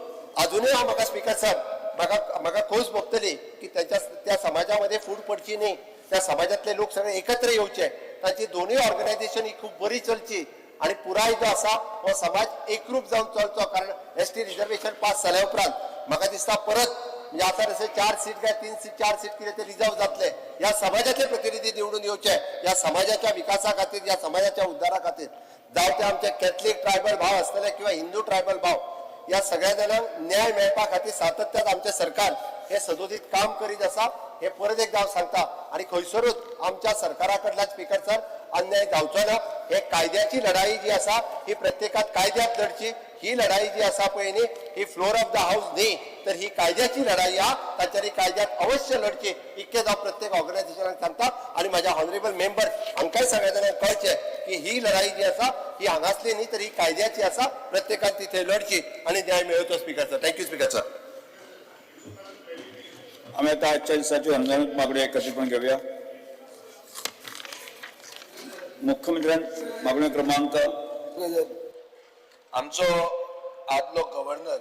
Speaker 2: अजूनय हांव म्हाका स्पीकर सर म्हाका खोस भोगतली की त्या समाजामध्ये फूट पडची न्ही त्या समाजातले लोक सगळे एकत्र येवचे तांची दोनूय ऑर्गनायझेशन ही खूप बरी चलची आणि पुराय जो आसा हो समाज एकरूप जावन चलचो कारण एसटी रिजर्वेशन पास जाल्या उपरांत म्हाका दिसता परत म्हणजे आता जसे 4 सीट काय 3 सीट 4 सीट कितें ते रिजर्व जातले या समाजाचे प्रतिनिधी निवडून येवचे या समाजाच्या विकासा खातीर या समाजाच्या उद्धारा खातीर जावं ते आमचे कॅथलीक ट्रायबल भाव आसतले किंवा हिंदू ट्रायबल भाव या सगळ्या जाणांक न्याय मेळपा खातीर सातत्यान आमचे सरकार हे सदोदीत काम करीत आसा हे परत एकदा हांव सांगता आणि खंयसरूच आमच्या सरकारा कडल्यान स्पीकर सर अन्याय जावचो ना हे कायद्याची लढाई जी आसा ही प्रत्येकात कायद्यात लढची ही लढाई जी आसा पळय न्ही ही फ्लोर ऑफ द हाऊस न्ही तर ही कायद्याची लढाई हा ताचेर कायद्यात अवश्य लढची इतके जावं प्रत्येक ऑर्गनायझेशनाक सांगता आणि माझ्या हॉनरेबल मेंबर हांकांय सगळ्या जाणांक कळचे की ही लढाई जी आसा ही हांगासली न्ही तर ही कायद्याची आसा प्रत्येकान तिथे लढची आणि न्याय मेळचो speaker sir thank you speaker sir
Speaker 7: आम्ही आता आजच्या दिवसाची अनुदानित मागणी एकत्रितपणे घेऊया मुख्यमंत्र्यां मागणी क्रमांक
Speaker 6: आमचो आदलो गव्हर्नर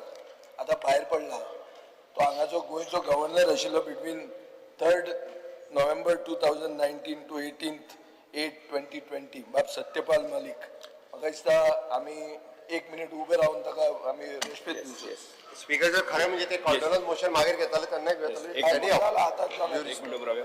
Speaker 6: आता भायर पडला तो हांगाचो गोंयचो गव्हर्नर आशिल्लो between 3rd November 2019 to 18th 8/2020 बाब सत्यपाल मलिक म्हाका दिसता आमी 1 मिनिट उबे रावन ताका आमी रेस्पेद दिवचो
Speaker 2: स्पीकर जर खरं म्हणजे ते कॉन्फरन्स मोशन मागीर घेतले तेन्ना घेतले
Speaker 7: एक मिनिट उभं राहूया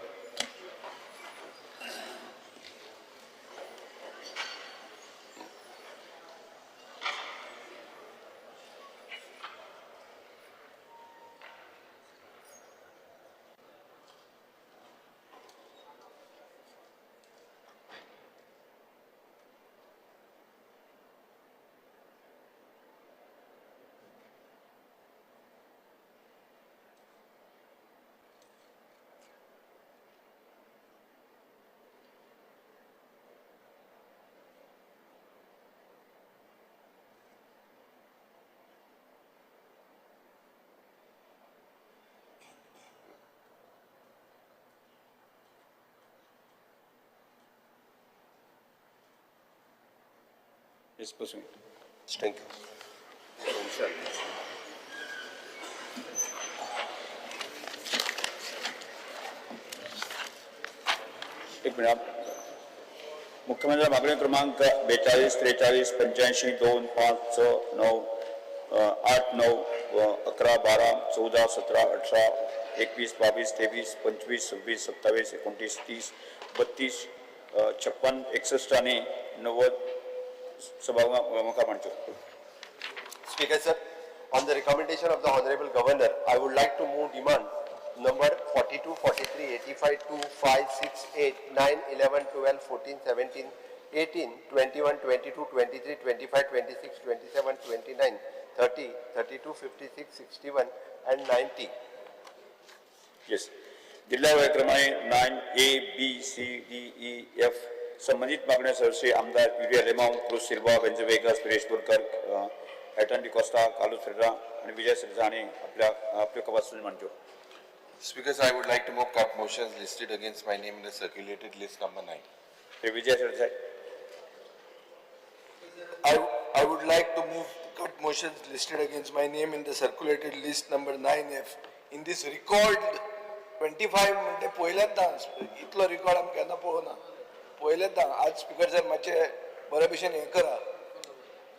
Speaker 7: Yes, proceed.
Speaker 2: थँक्यू
Speaker 7: एक मिनिट मुख्यमंत्री मागणी क्रमांक 42 43 85 2 5 6 9 8 9 11 12 14 17 18 21 22 23 25 26 27 29 30 32 56 61 आणि 90 सभागृह मांडतो
Speaker 2: Speaker sir, on the recommendation of the Honorable Governor, I would like to move demand number 42, 43, 85, 2, 5, 6, 8, 9, 11, 12, 14, 17, 18, 21, 22, 23, 25, 26, 27, 29, 30, 32, 56, 61 and 90.
Speaker 7: Yes. जिल्हा वयक्रमाने 9A, B, C, D, E, F संबंधित मागण्या सरसे आमदार युरिया लेमाव क्रुस सिल्वा बेंजवेगा सुरेश बोरकर हैटन डिकोस्टा कार्लोस फेरेरा आणि विजय सरजाने आपल्या कपासून मांडतो
Speaker 4: Speaker, I would like to move cut motions listed against my name in the circulated list number 9.
Speaker 7: हे विजय सरजाय
Speaker 6: I would like to move cut motions listed against my name in the circulated list number 9F. In this record 25 म्हणजे पहिल्यांदा इतलो रिकॉर्ड आमी केन्ना पळोवना पहिल्यांदा आज स्पीकर सर मातशे बरे भशेन हे करा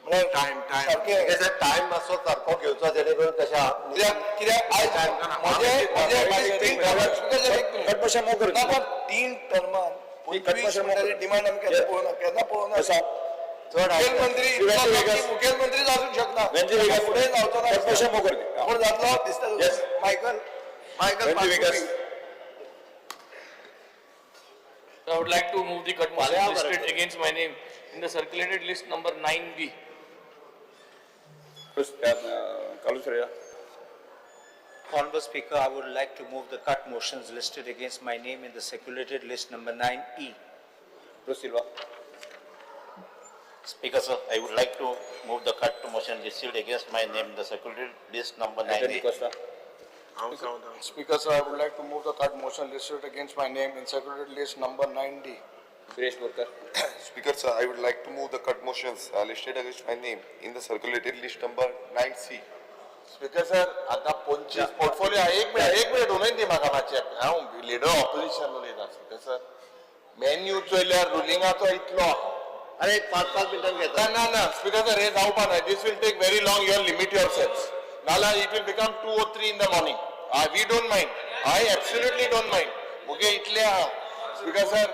Speaker 2: Time. Because the time मातसो सारको घेवचो जेणे करून तशा
Speaker 6: कित्याक आज
Speaker 7: कट मोशन मोग करतो
Speaker 6: 3 टर्मान डिमांड आमी केन्ना पळोवना
Speaker 2: चड
Speaker 6: मुखेलमंत्री जावूंक शकना फुडें जावचो ना
Speaker 7: कट मोशन मोग करतो
Speaker 6: कोण जातलो दिसता Michael
Speaker 8: So I would like to move the cut motion listed against my name in the circulated list number 9B.
Speaker 7: Carlos Ferreira.
Speaker 9: Honorable Speaker, I would like to move the cut motions listed against my name in the circulated list number 9E.
Speaker 7: Bruce Silva.
Speaker 3: Speaker, sir, I would like to move the cut to motion listed against my name in the circulated list number
Speaker 7: Anthony
Speaker 3: 9A.
Speaker 7: Costa.
Speaker 5: Speaker, sir, I would like to move the cut motion listed against my name in circulated list number 9D.
Speaker 7: Suresh Borkar.
Speaker 10: Speaker, sir, I would like to move the cut motions listed against my name in the circulated list number 9C.
Speaker 4: Speaker sir आता 25 पोर्टफोलियो एक मिनिट उलोवन दी म्हाका मातशें हांव लिडर ऑपोजिशन उलयतां स्पीकर सर मेन्यू चोयल्यार रुलिंगाचो इतलो
Speaker 2: अरे 5 मिनिटांनी घेता.
Speaker 4: ना स्पीकर सर हे जावपा ना this will take very long you limit your selves नाला it will become 2 or 3 in the morning. We don't mind I absolutely don't mind मुगे इतले आहा स्पीकर सर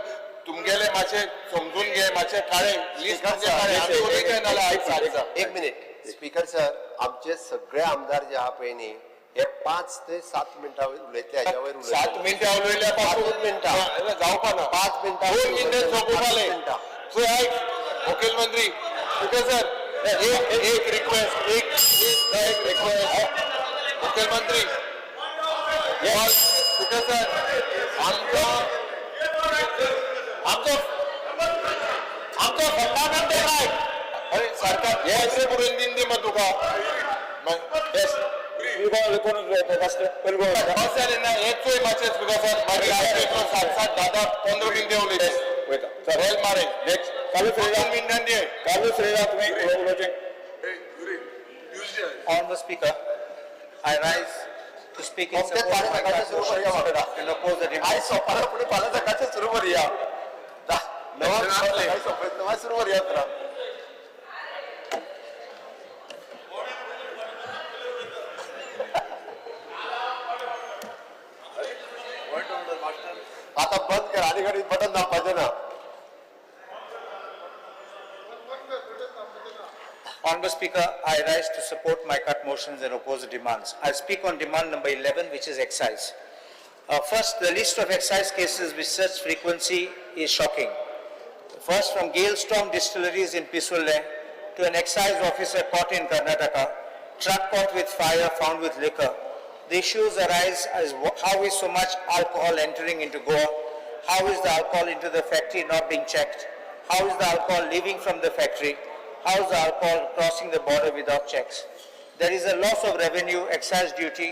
Speaker 4: तुमगेले मातशें समजून घे मातशें काळे लिस्ट म्हणजे काळे आमी उलयताय नाला आयज सांगता.
Speaker 2: एक मिनिट. स्पीकर सर, आमचे सगळे आमदार जे आहा पळय न्ही हे 5 ते 7 मिनिटां उलयतले हाच्या वयर
Speaker 4: 7 मिनिटां उलयल्या पासून
Speaker 2: मिनिटां
Speaker 4: जावपा ना
Speaker 2: 5 मिनिटां
Speaker 4: 2 मिनिटं सोंपोवपाले सो आयक मुखेलमंत्री स्पीकर सर एक रिक्वेस्ट एक रिक्वेस्ट मुखेलमंत्री स्पीकर सर आमचो फंडामेंटल रायट अरे सरकार हे अशें बरोवन दिन दी मग तुका बस जालें ना हेच चोय मातशें स्पीकर सर मागीर 7 10 15 मिनिटं उलयता वेल मारे नेक्स्ट
Speaker 7: Carlos Ferreira.
Speaker 4: मिनिटांनी दी
Speaker 7: Carlos Ferreira, तुम्ही उलोवचें.
Speaker 9: Honorable Speaker, I rise to speak in
Speaker 2: फक्त
Speaker 9: support of my
Speaker 2: पाच
Speaker 9: cut
Speaker 2: सुरू करूया
Speaker 9: motions
Speaker 2: वांगडा.
Speaker 9: and oppose the
Speaker 2: आयज
Speaker 9: demands.
Speaker 2: सोंपला पुढे फाल्यां सकाळचें सुरू करूया. नवा सुरू करूया तर. आता बंद कर आणि घडी बटन दाबायचं ना.
Speaker 9: Honorable Speaker, I rise to support my cut motions and oppose the demands. I speak on demand number 11, which is excise. First, the list of excise cases with such frequency is shocking. First, from Galestorm Distilleries in Pisule to an excise officer caught in Karnataka, truck caught with fire found with liquor. The issues arise as how is so much alcohol entering into Goa? How is the alcohol into the factory not being checked? How is the alcohol leaving from the factory? How is the alcohol crossing the border without checks? There is a loss of revenue, excise duty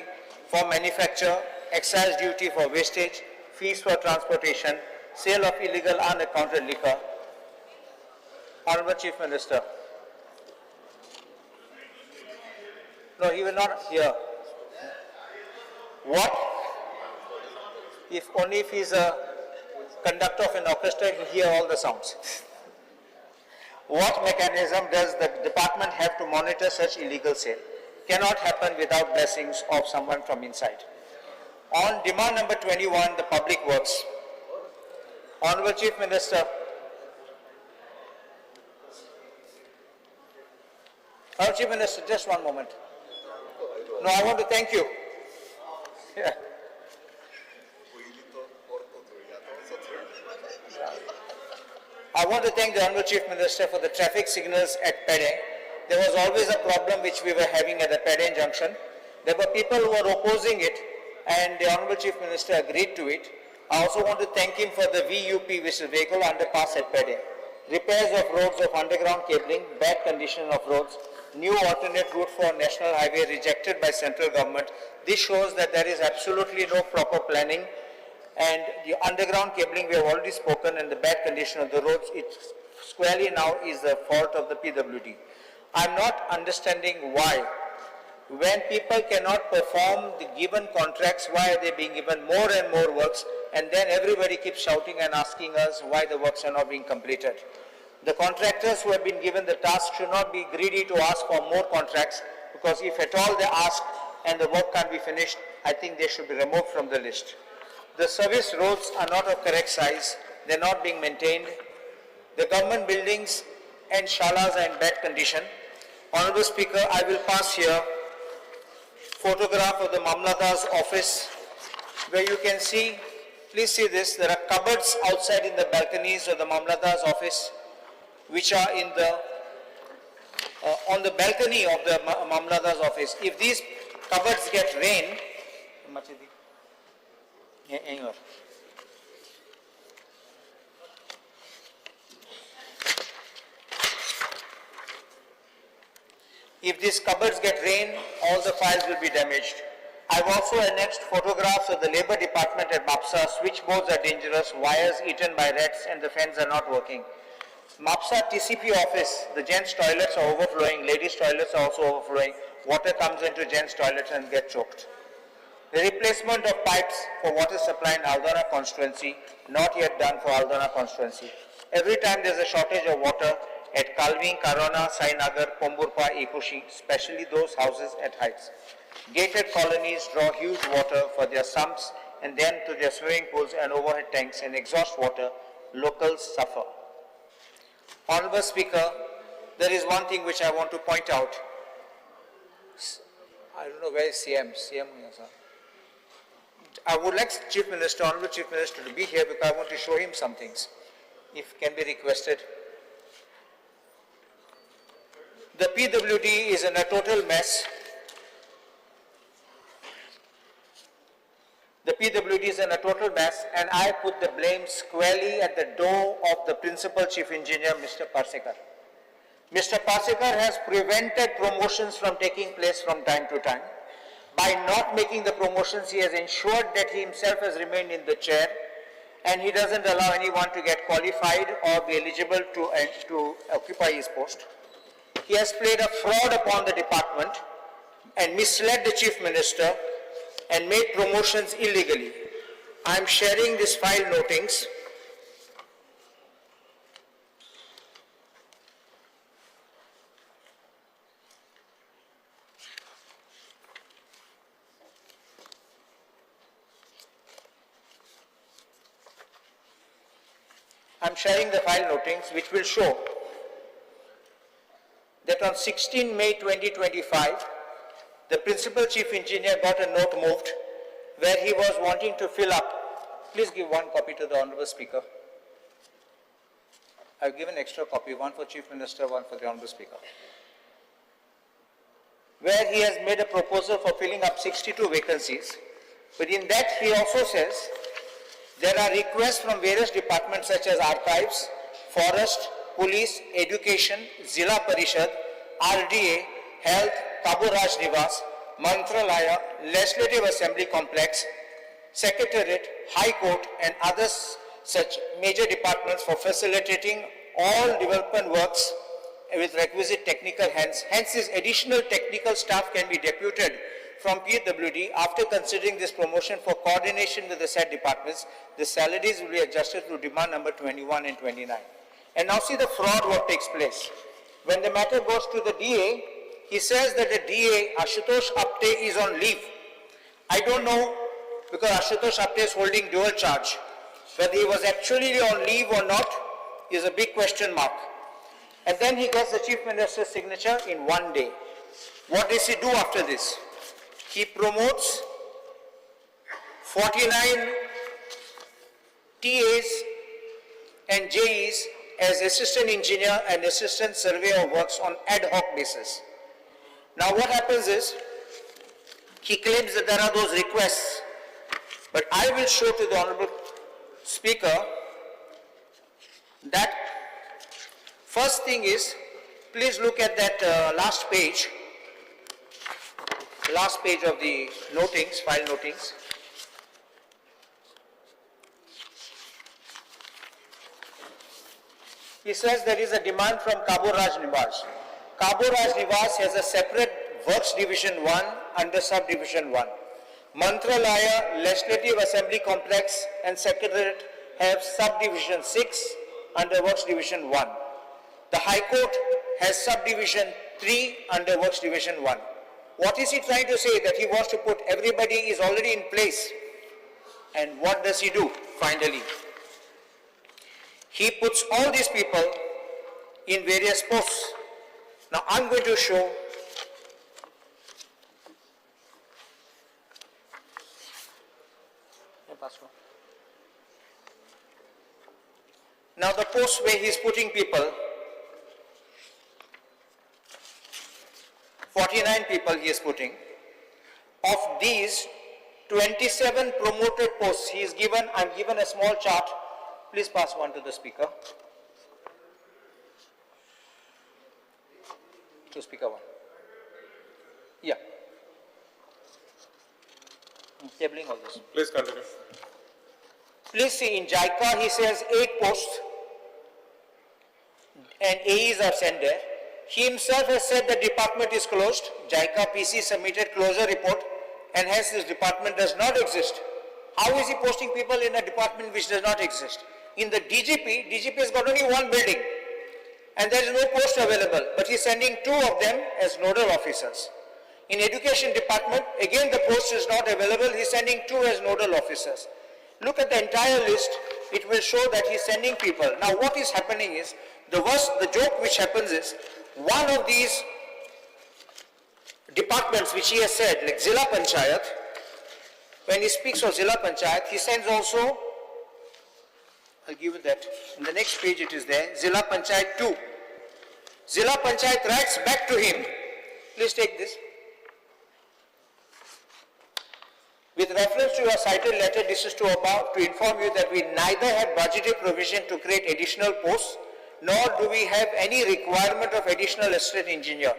Speaker 9: for manufacture, excise duty for wastage, fees for transportation, sale of illegal unaccounted liquor. Honorable Chief Minister. No, he will not hear. What? If only if he is a conductor of an orchestra, he will hear all the sounds. What mechanism does the department have to monitor such illegal sale? Cannot happen without blessings of someone from inside. On demand number 21, the public works. Honorable Chief Minister. Honorable Chief Minister, just one moment. No, I want to thank you. Yeah. I want to thank the Honorable Chief Minister for the traffic signals at Pede. There was always a problem which we were having at the Pede junction. There were people who were opposing it and the Honorable Chief Minister agreed to it. I also want to thank him for the VUP, which is vehicle underpass at Pede. Repairs of roads of underground cabling, bad condition of roads, new alternate route for national highway rejected by central government. This shows that there is absolutely no proper planning. And the underground cabling we have already spoken, and the bad condition of the roads, it squarely now is the fault of the PWD. I'm not understanding why, when people cannot perform the given contracts, why are they being given more and more works, and then everybody keeps shouting and asking us why the works are not being completed. The contractors who have been given the task should not be greedy to ask for more contracts, because if at all they ask and the work can't be finished, I think they should be removed from the list. The service roads are not of correct size, they're not being maintained. The government buildings and shalas are in bad condition. Honorable Speaker, I will pass here photograph of the Mamlada's office where you can see Please see this. There are cupboards outside in the balconies of the Mamladar's office, which are in the on the balcony of the Mamladar's office. If these cupboards get rain, if these cupboards get rain, all the files will be damaged. I've also annexed photographs of the Labour Department at MAPSA. Switchboards are dangerous, wires eaten by rats, and the fans are not working. MAPSA TCP office, the gents' toilets are overflowing, ladies' toilets are also overflowing. Water comes into gents' toilets and gets choked. The replacement of pipes for water supply in Aldana constituency, not yet done for Aldana constituency. Every time there's a shortage of water at Kalving, Karona, Sainagar, Pomburpa, Ikushi, especially those houses at heights. Gated colonies draw huge water for their sumps and then to their swimming pools and overhead tanks and exhaust water. Locals suffer. Honorable Speaker, there is one thing which I want to point out. I don't know where is CM. I would like Chief Minister, Honorable Chief Minister to be here because I want to show him some things, if can be requested. The PWD is in a total mess. The PWD is in a total mess, and I put the blame squarely at the door of the Principal Chief Engineer, Mr. Parsekar. Mr. Parsekar has prevented promotions from taking place from time to time. By not making the promotions, he has ensured that he himself has remained in the chair, and he doesn't allow anyone to get qualified or be eligible to occupy his post. He has played a fraud upon the department and misled the Chief Minister and made promotions illegally. I am sharing this file notings. I am sharing the file notings which will show that on 16 May 2025, the Principal Chief Engineer got a note moved where he was wanting to fill up. Please give one copy to the Honorable Speaker. I've given extra copy, one for Chief Minister, one for the Honorable Speaker. Where he has made a proposal for filling up 62 vacancies, but in that he also says there are requests from various departments such as Archives, Forest, Police, Education, Zilla Parishad, RDA, Health, Kabu Raj Nivas, Mantralaya, Legislative Assembly Complex, Secretariat, High Court and others such major departments for facilitating all development works with requisite technical hands. Hence, this additional technical staff can be deputed from PWD. After considering this promotion for coordination with the said departments, the salaries will be adjusted to demand number 21 and 29. And now see the fraud what takes place. When the matter goes to the DA, he says that the DA, Ashutosh Apte, is on leave. I don't know, because Ashutosh Apte is holding dual charge. Whether he was actually on leave or not is a big question mark. And then he gets the Chief Minister's signature in one day. What does he do after this? He promotes 49 TAs and JEs as assistant engineer and assistant surveyor of works on ad hoc basis. Now what happens is, he claims that there are those requests, but I will show to the Honorable Speaker that first thing is, please look at that last page of the notings, file notings. He says there is a demand from Kabu Raj Nivas. Kabu Raj Nivas has a separate Works Division 1 under Subdivision 1. Mantralaya, Legislative Assembly Complex and Secretariat have Subdivision 6 under Works Division 1. The High Court has Subdivision 3 under Works Division 1. What is he trying to say? That he wants to put everybody is already in place. And what does he do finally? He puts all these people in various posts. Now I'm going to show Now the post where he is putting people, 49 people he is putting. Of these, 27 promoted posts he is given. I am given a small chart. Please pass one to the speaker. To speaker one. Yeah. Tabling all this.
Speaker 4: Please continue.
Speaker 9: Please see, in JICA he says 8 posts and AEs are sent there. He himself has said the department is closed. JICA PC submitted closure report and hence this department does not exist. How is he posting people in a department which does not exist? In the DGP has got only one building and there is no post available, but he is sending 2 of them as nodal officers. In education department, again the post is not available, he is sending 2 as nodal officers. Look at the entire list, it will show that he is sending people. Now what is happening is, the joke which happens is, one of these departments which he has said, like Zilla Panchayat, when he speaks of Zilla Panchayat, he sends also, I'll give you that, in the next page it is there, Zilla Panchayat 2. Zilla Panchayat writes back to him, please take this. With reference to your cited letter, this is to inform you that we neither have budgeted provision to create additional posts, nor do we have any requirement of additional assistant engineer.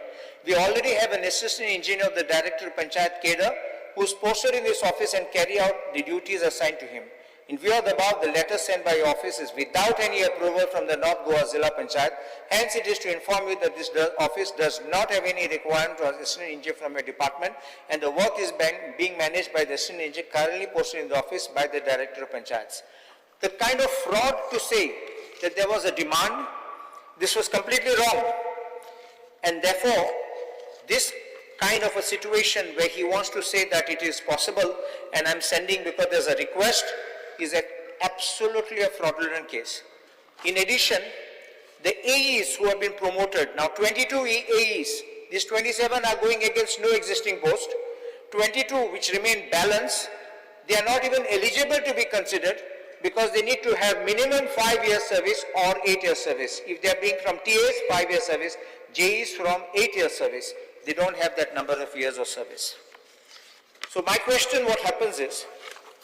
Speaker 9: We already have an assistant engineer of the Director of Panchayat Kedar, who is posted in this office and carry out the duties assigned to him. In view of the above, the letter sent by your office is without any approval from the North Goa Zilla Panchayat. Hence, it is to inform you that this office does not have any requirement for assistant engineer from your department, and the work is being managed by the assistant engineer currently posted in the office by the Director of Panchayats. The kind of fraud to say that there was a demand, this was completely wrong. And therefore, this kind of a situation where he wants to say that it is possible and I'm sending because there's a request is absolutely a fraudulent case. In addition, the AEs who have been promoted, now 22 AEs, these 27 are going against no existing post, 22 which remain balanced, they are not even eligible to be considered because they need to have minimum 5 years service or 8 years service. If they are being from TAs, 5 years service, JEs from 8 years service, they don't have that number of years of service. So my question, what happens is,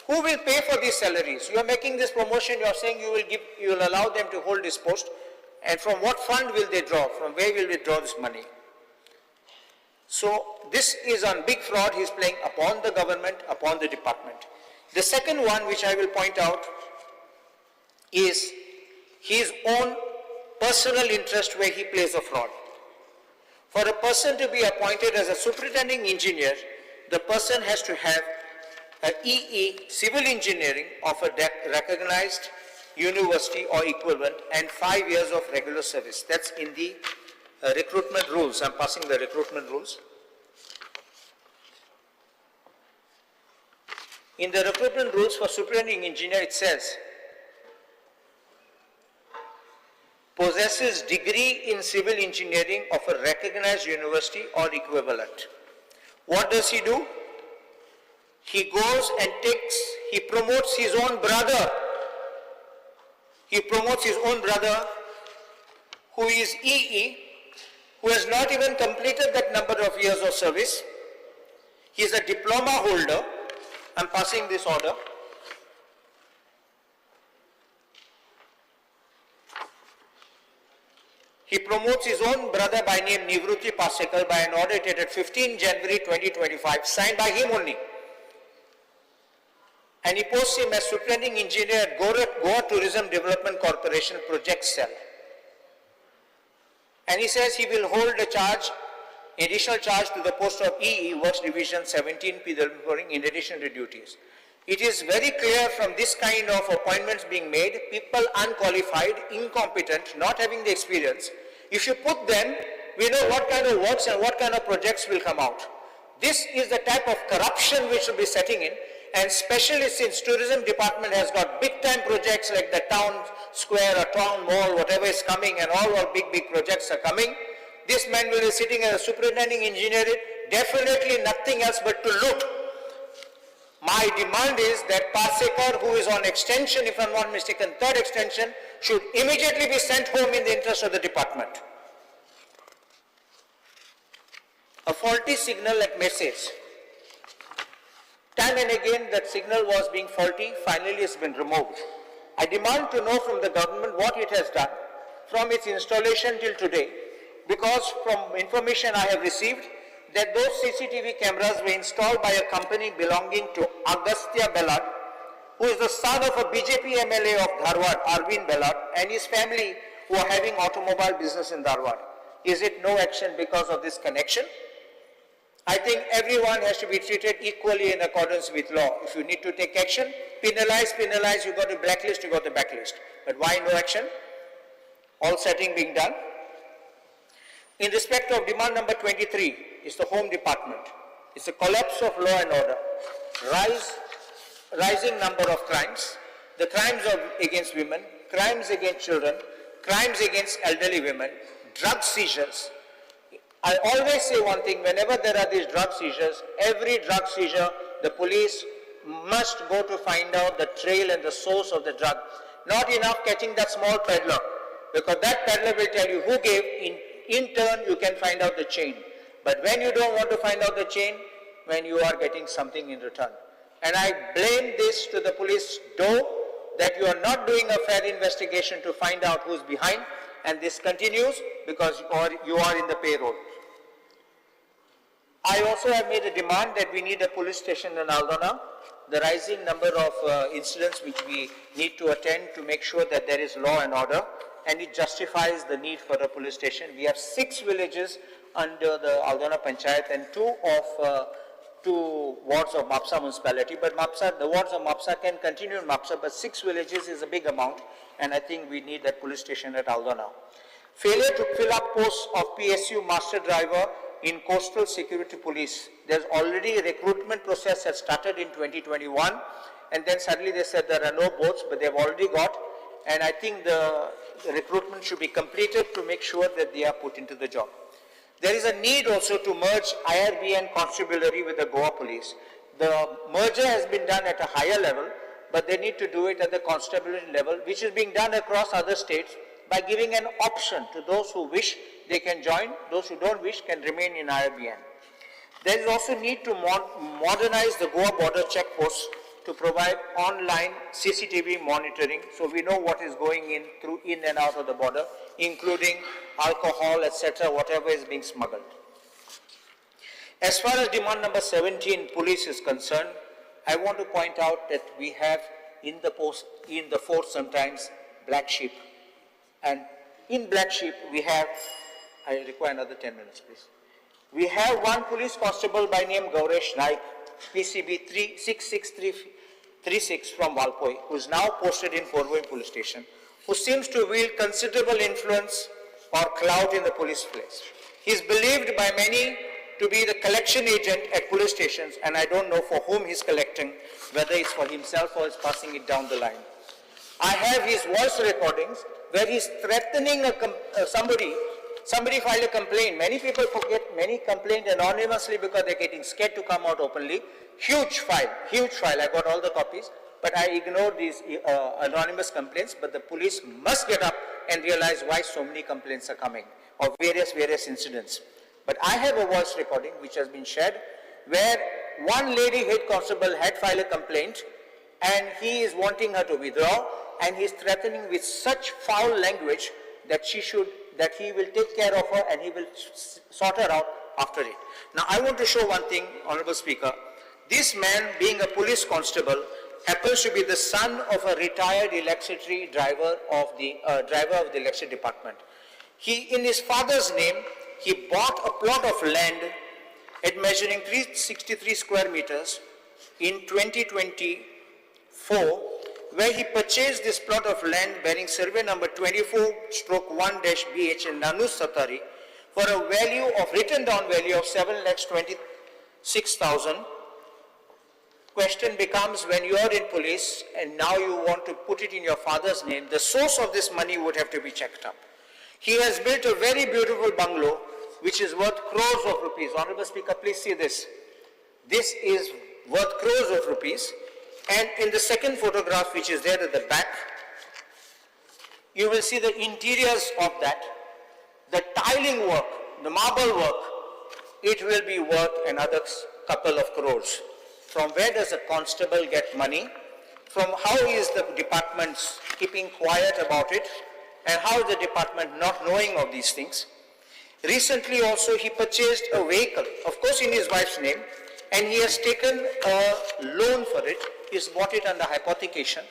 Speaker 9: who will pay for these salaries? You are making this promotion, you are saying you will allow them to hold this post, and from what fund will they draw? From where will they draw this money? So this is on big fraud he is playing upon the government, upon the department. The second one which I will point out is his own personal interest where he plays a fraud. For a person to be appointed as a superintending engineer, the person has to have an EE, civil engineering of a recognized university or equivalent and 5 years of regular service. That's in the recruitment rules. I'm passing the recruitment rules. In the recruitment rules for superintending engineer, it says, possesses degree in civil engineering of a recognized university or equivalent. What does he do? He goes and he promotes his own brother. He promotes his own brother who is EE, who has not even completed that number of years of service. He is a diploma holder. I'm passing this order. He promotes his own brother by name Nivruti Pasekar by an order dated 15 January 2025, signed by him only. And he posts him as superintending engineer at Goa Tourism Development Corporation Project Cell. And he says he will hold a charge, additional charge to the post of EE, Works Division 17, PWP, in addition to duties. It is very clear from this kind of appointments being made, people unqualified, incompetent, not having the experience. If you put them, we know what kind of works and what kind of projects will come out. This is the type of corruption which will be setting in, and especially since tourism department has got big time projects like the town square or town mall, whatever is coming, and all our big projects are coming. This man will be sitting as a superintending engineer, definitely nothing else but to loot. My demand is that Pasekar, who is on extension, if I'm not mistaken, third extension, should immediately be sent home in the interest of the department. A faulty signal at message. Time and again that signal was being faulty, finally it's been removed. I demand to know from the government what it has done from its installation till today, because from information I have received that those CCTV cameras were installed by a company belonging to Agastya Bellad, who is the son of a BJP MLA of Dharwad, Arvind Bellad, and his family who are having automobile business in Dharwad. Is it no action because of this connection? I think everyone has to be treated equally in accordance with law. If you need to take action, penalize, you got to blacklist, you got to backlist. But why no action? All setting being done. In respect of demand number 23 is the Home Department. It's a collapse of law and order. Rising number of crimes, the crimes against women, crimes against children, crimes against elderly women, drug seizures. I always say one thing, whenever there are these drug seizures, every drug seizure, the police must go to find out the trail and the source of the drug. Not enough catching that small peddler, because that peddler will tell you who gave, in turn you can find out the chain. But when you don't want to find out the chain, when you are getting something in return. And I blame this to the police, though, that you are not doing a fair investigation to find out who's behind, and this continues because you are in the payroll. I also have made a demand that we need a police station in Aldona. The rising number of incidents which we need to attend to make sure that there is law and order, and it justifies the need for a police station. We have 6 villages under the Aldona Panchayat and 2 wards of Mapsa municipality, but the wards of Mapsa can continue in Mapsa, but 6 villages is a big amount, and I think we need that police station at Aldona. Failure to fill up posts of PSU master driver in coastal security police. There's already a recruitment process that started in 2021, and then suddenly they said there are no boats, but they've already got, and I think the recruitment should be completed to make sure that they are put into the job. There is a need also to merge IRB and constabulary with the Goa police. The merger has been done at a higher level, but they need to do it at the constabulary level, which is being done across other states by giving an option to those who wish, they can join, those who don't wish can remain in IRBN. There is also need to modernize the Goa border checkposts to provide online CCTV monitoring, so we know what is going in and out of the border, including alcohol, etc., whatever is being smuggled. As far as demand number 17, police is concerned, I want to point out that we have in the force sometimes black sheep. And in black sheep we have, I require another 10 minutes please. We have one police constable by name Gauresh Naik, PCB 66336 from Valpoi, who is now posted in Porvoim police station, who seems to wield considerable influence or clout in the police place. He is believed by many to be the collection agent at police stations, and I don't know for whom he is collecting, whether it's for himself or is passing it down the line. I have his voice recordings where he is threatening somebody filed a complaint. Many people forget, many complain anonymously because they're getting scared to come out openly. Huge file, I got all the copies, but I ignored these anonymous complaints, but the police must get up and realize why so many complaints are coming, of various incidents. But I have a voice recording which has been shared, where one lady head constable had filed a complaint, and he is wanting her to withdraw, and he is threatening with such foul language that that he will take care of her and he will sort her out after it. Now I want to show one thing, Honorable Speaker. This man, being a police constable, happens to be the son of a retired electricity driver of the electricity department. In his father's name, he bought a plot of land at measuring 363 square meters in 2024, where he purchased this plot of land bearing survey number 24/1-BH in Nanus Satari for a value of, written down value of 7,26,000. Question becomes, when you are in police and now you want to put it in your father's name, the source of this money would have to be checked up. He has built a very beautiful bungalow which is worth crores of rupees. Honorable Speaker, please see this. This is worth crores of rupees. And in the second photograph, which is there at the back, You will see the interiors of that, the tiling work, the marble work, it will be worth another couple of crores. From where does the constable get money? From how is the department keeping quiet about it? And how is the department not knowing of these things? Recently also he purchased a vehicle, of course in his wife's name, and he has taken a loan for it. He's bought it under hypothecation.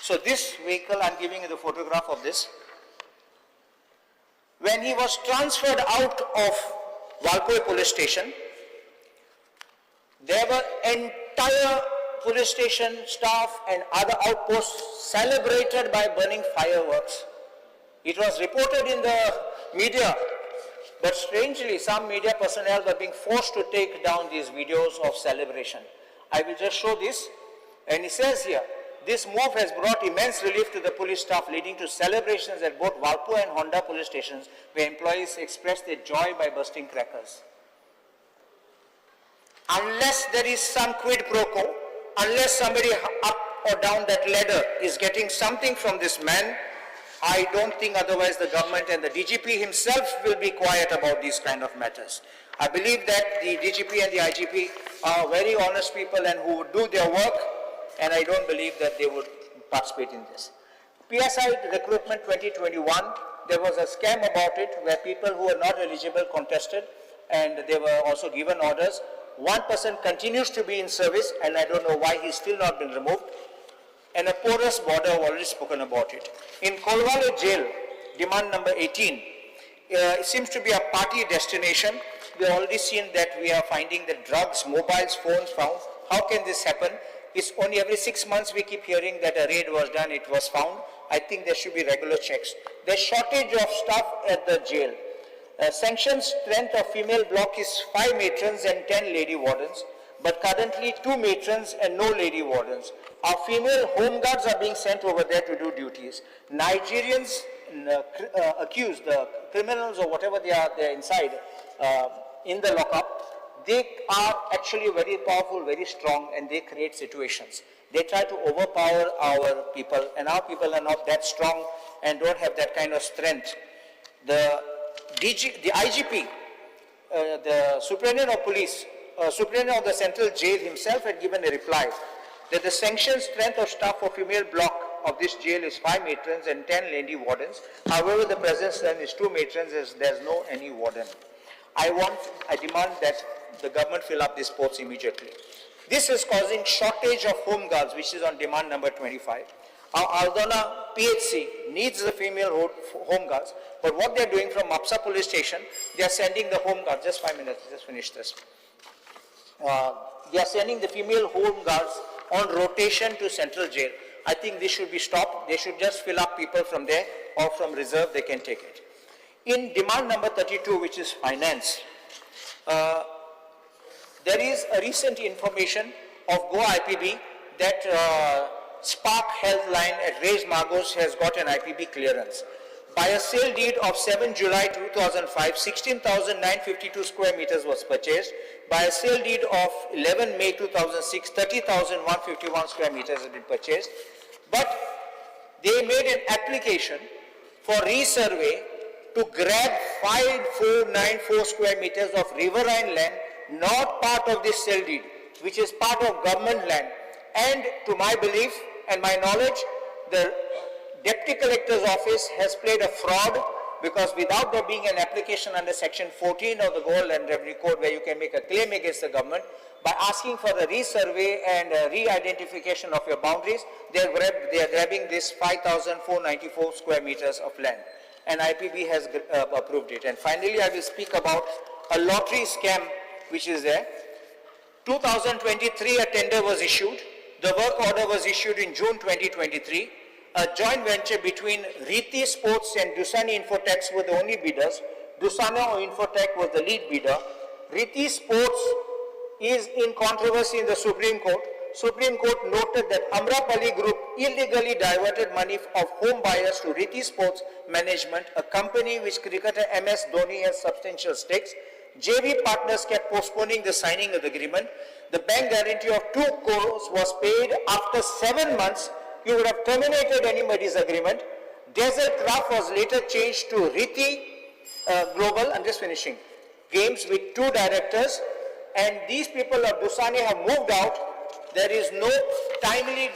Speaker 9: So this vehicle, I'm giving you the photograph of this. When he was transferred out of Valpoi police station, there were entire police station staff and other outposts celebrated by burning fireworks. It was reported in the media, but strangely some media personnel were being forced to take down these videos of celebration. I will just show this, and it says here, this move has brought immense relief to the police staff, leading to celebrations at both Valpo and Honda police stations, where employees expressed their joy by bursting crackers. Unless there is some quid pro quo, unless somebody up or down that ladder is getting something from this man, I don't think otherwise the government and the DGP himself will be quiet about these kind of matters. I believe that the DGP and the IGP are very honest people and who would do their work, and I don't believe that they would participate in this. PSI recruitment 2021, there was a scam about it where people who were not eligible contested and they were also given orders. One person continues to be in service and I don't know why he's still not been removed. And a porous border, I've already spoken about it. In Kolwale jail, demand number 18, it seems to be a party destination. We've already seen that we are finding the drugs, mobiles, phones found. How can this happen? It's only every 6 months we keep hearing that a raid was done, it was found. I think there should be regular checks. There's shortage of staff at the jail. Sanctioned strength of female block is 5 matrons and 10 lady wardens, but currently 2 matrons and no lady wardens. Our female home guards are being sent over there to do duties. Nigerians accused, the criminals or whatever they are, they're inside in the lockup. They are actually very powerful, very strong, and they create situations. They try to overpower our people, and our people are not that strong and don't have that kind of strength. The IGP, the Superintendent of Police, Superintendent of the Central Jail himself had given a reply that the sanctioned strength of staff for female block of this jail is 5 matrons and 10 lady wardens. However, the present strength is 2 matrons as there's no any warden. I demand that the government fill up these posts immediately. This is causing shortage of home guards, which is on demand number 25. Our Aldona PHC needs the female home guards, but what they're doing from Mapsa police station, they're sending the home guards, just 5 minutes, just finish this. They are sending the female home guards on rotation to central jail. I think this should be stopped. They should just fill up people from there or from reserve, they can take it. In demand number 32, which is finance, there is a recent information of Goa IPB that Spark Health Line at Raised Margos has got an IPB clearance. By a sale deed of 7 July 2005, 16,952 square meters was purchased. By a sale deed of 11 May 2006, 30,151 square meters had been purchased. But they made an application for resurvey to grab 5494 square meters of riverine land, not part of this sale deed, which is part of government land. And to my belief and my knowledge, the Deputy Collector's Office has played a fraud, because without there being an application under Section 14 of the Goa Land Revenue Code where you can make a claim against the government, by asking for a resurvey and re-identification of your boundaries, they are grabbing this 5,494 square meters of land. And IPB has approved it. And finally, I will speak about a lottery scam which is there. 2023, a tender was issued. The work order was issued in June 2023. A joint venture between Riti Sports and Dusani Infotech were the only bidders. Dusana or Infotech was the lead bidder. Riti Sports is in controversy in the Supreme Court. Supreme Court noted that Amrapali Group illegally diverted money of home buyers to Riti Sports Management, a company which cricketer MS Dhoni has substantial stakes. JV partners kept postponing the signing of the agreement. The bank guarantee of 2 crores was paid after 7 months. You would have terminated anybody's agreement. Desert Craft was later changed to Riti Global, I'm just finishing, Games with 2 directors, and these people of Dusani have moved out. There is no timely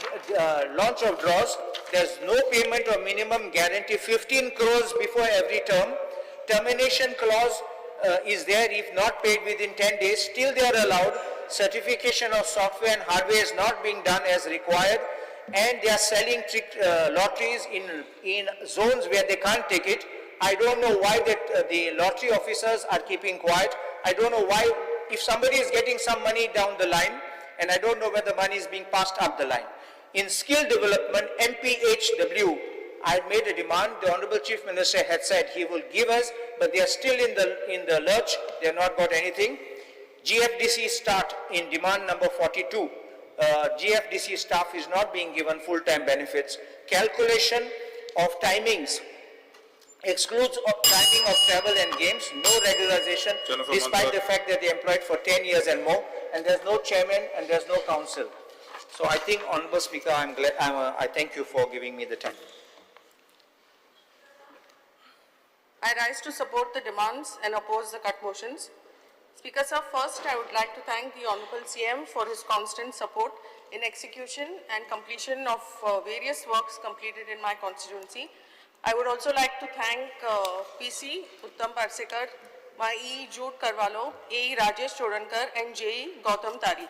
Speaker 9: launch of draws. There's no payment of minimum guarantee, 15 crores before every term. Termination clause is there if not paid within 10 days. Still they are allowed. Certification of software and hardware is not being done as required. And they are selling lotteries in zones where they can't take it. I don't know why the lottery officers are keeping quiet. I don't know why, if somebody is getting some money down the line, and I don't know where the money is being passed up the line. In skill development, MPHW, I had made a demand. The Honorable Chief Minister had said he will give us, but they are still in the lurch. They have not got anything. GFDC start in demand number 42. GFDC staff is not being given full-time benefits. Calculation of timings excludes timing of travel and games, no regularization, despite the fact that they are employed for 10 years and more, and there's no chairman and there's no council. So I think, Honorable Speaker, I thank you for giving me the time.
Speaker 11: I rise to support the demands and oppose the cut motions. Speaker sir, first I would like to thank the Honorable CM for his constant support in execution and completion of various works completed in my constituency. I would also like to thank PC Uttam Parsekar, my EE Jude Karwalo, AE Rajesh Chodankar and JE Gautam Tari.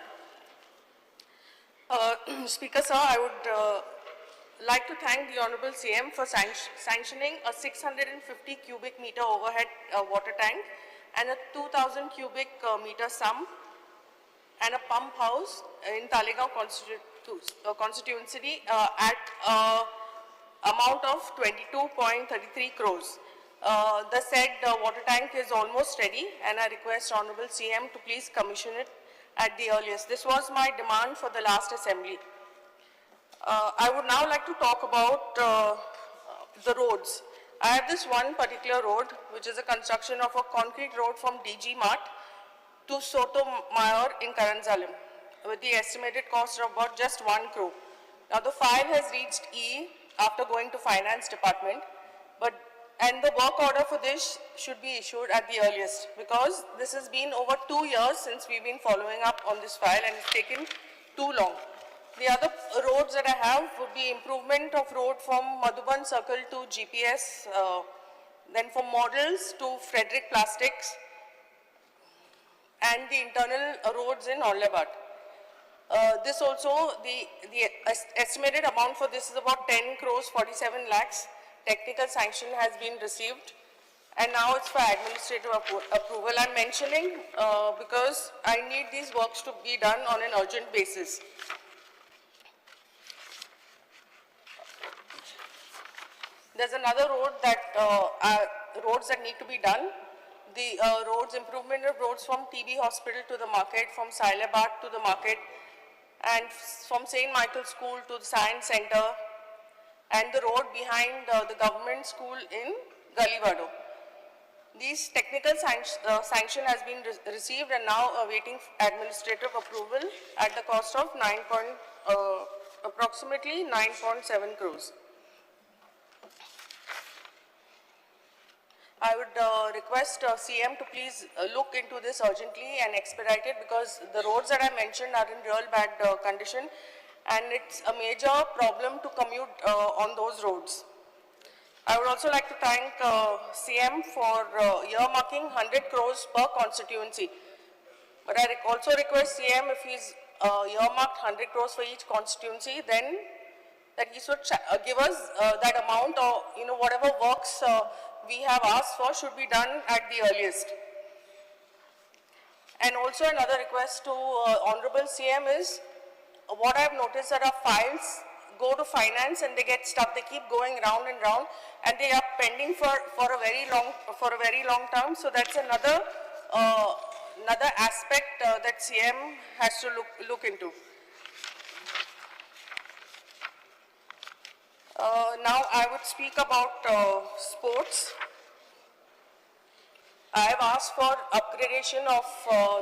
Speaker 11: Speaker sir, I would like to thank the Honorable CM for sanctioning a 650 cubic meter overhead water tank and a 2000 cubic meter sump and a pump house in Talegaon constituency at amount of 22.33 crores. The said water tank is almost ready, and I request Honorable CM to please commission it at the earliest. This was my demand for the last assembly. I would now like to talk about the roads. I have this one particular road, which is a construction of a concrete road from DG Mart to Sotomayor in Karanzalim, with the estimated cost of about just 1 crore. Now the file has reached E after going to Finance Department, and the work order for this should be issued at the earliest, because this has been over 2 years since we've been following up on this file and it's taken too long. The other roads that I have would be improvement of road from Madhuban Circle to GPS, then from Models to Frederick Plastics, and the internal roads in Aurangabad. This also, the estimated amount for this is about 10 crores 47 lakhs. Technical sanction has been received, and now it's for administrative approval. I'm mentioning because I need these works to be done on an urgent basis. There's another road that roads that need to be done. The roads, improvement of roads from TB Hospital to the market, from Sailabad to the market, and from St. Michael's School to the Science Center, and the road behind the government school in Galivado. These technical sanction has been received and now awaiting administrative approval at the cost of approximately 9.7 crores. I would request CM to please look into this urgently and expedite it, because the roads that I mentioned are in real bad condition, and it's a major problem to commute on those roads. I would also like to thank CM for earmarking 100 crores per constituency. But I also request CM, if he's earmarked 100 crores for each constituency, then that he should give us that amount, or whatever works we have asked for should be done at the earliest. And also another request to Honorable CM is, what I have noticed that our files go to finance and they get stuck. They keep going round and round, and they are pending for a very long term. So that's another aspect that CM has to look into. Now I would speak about sports. I have asked for upgradation of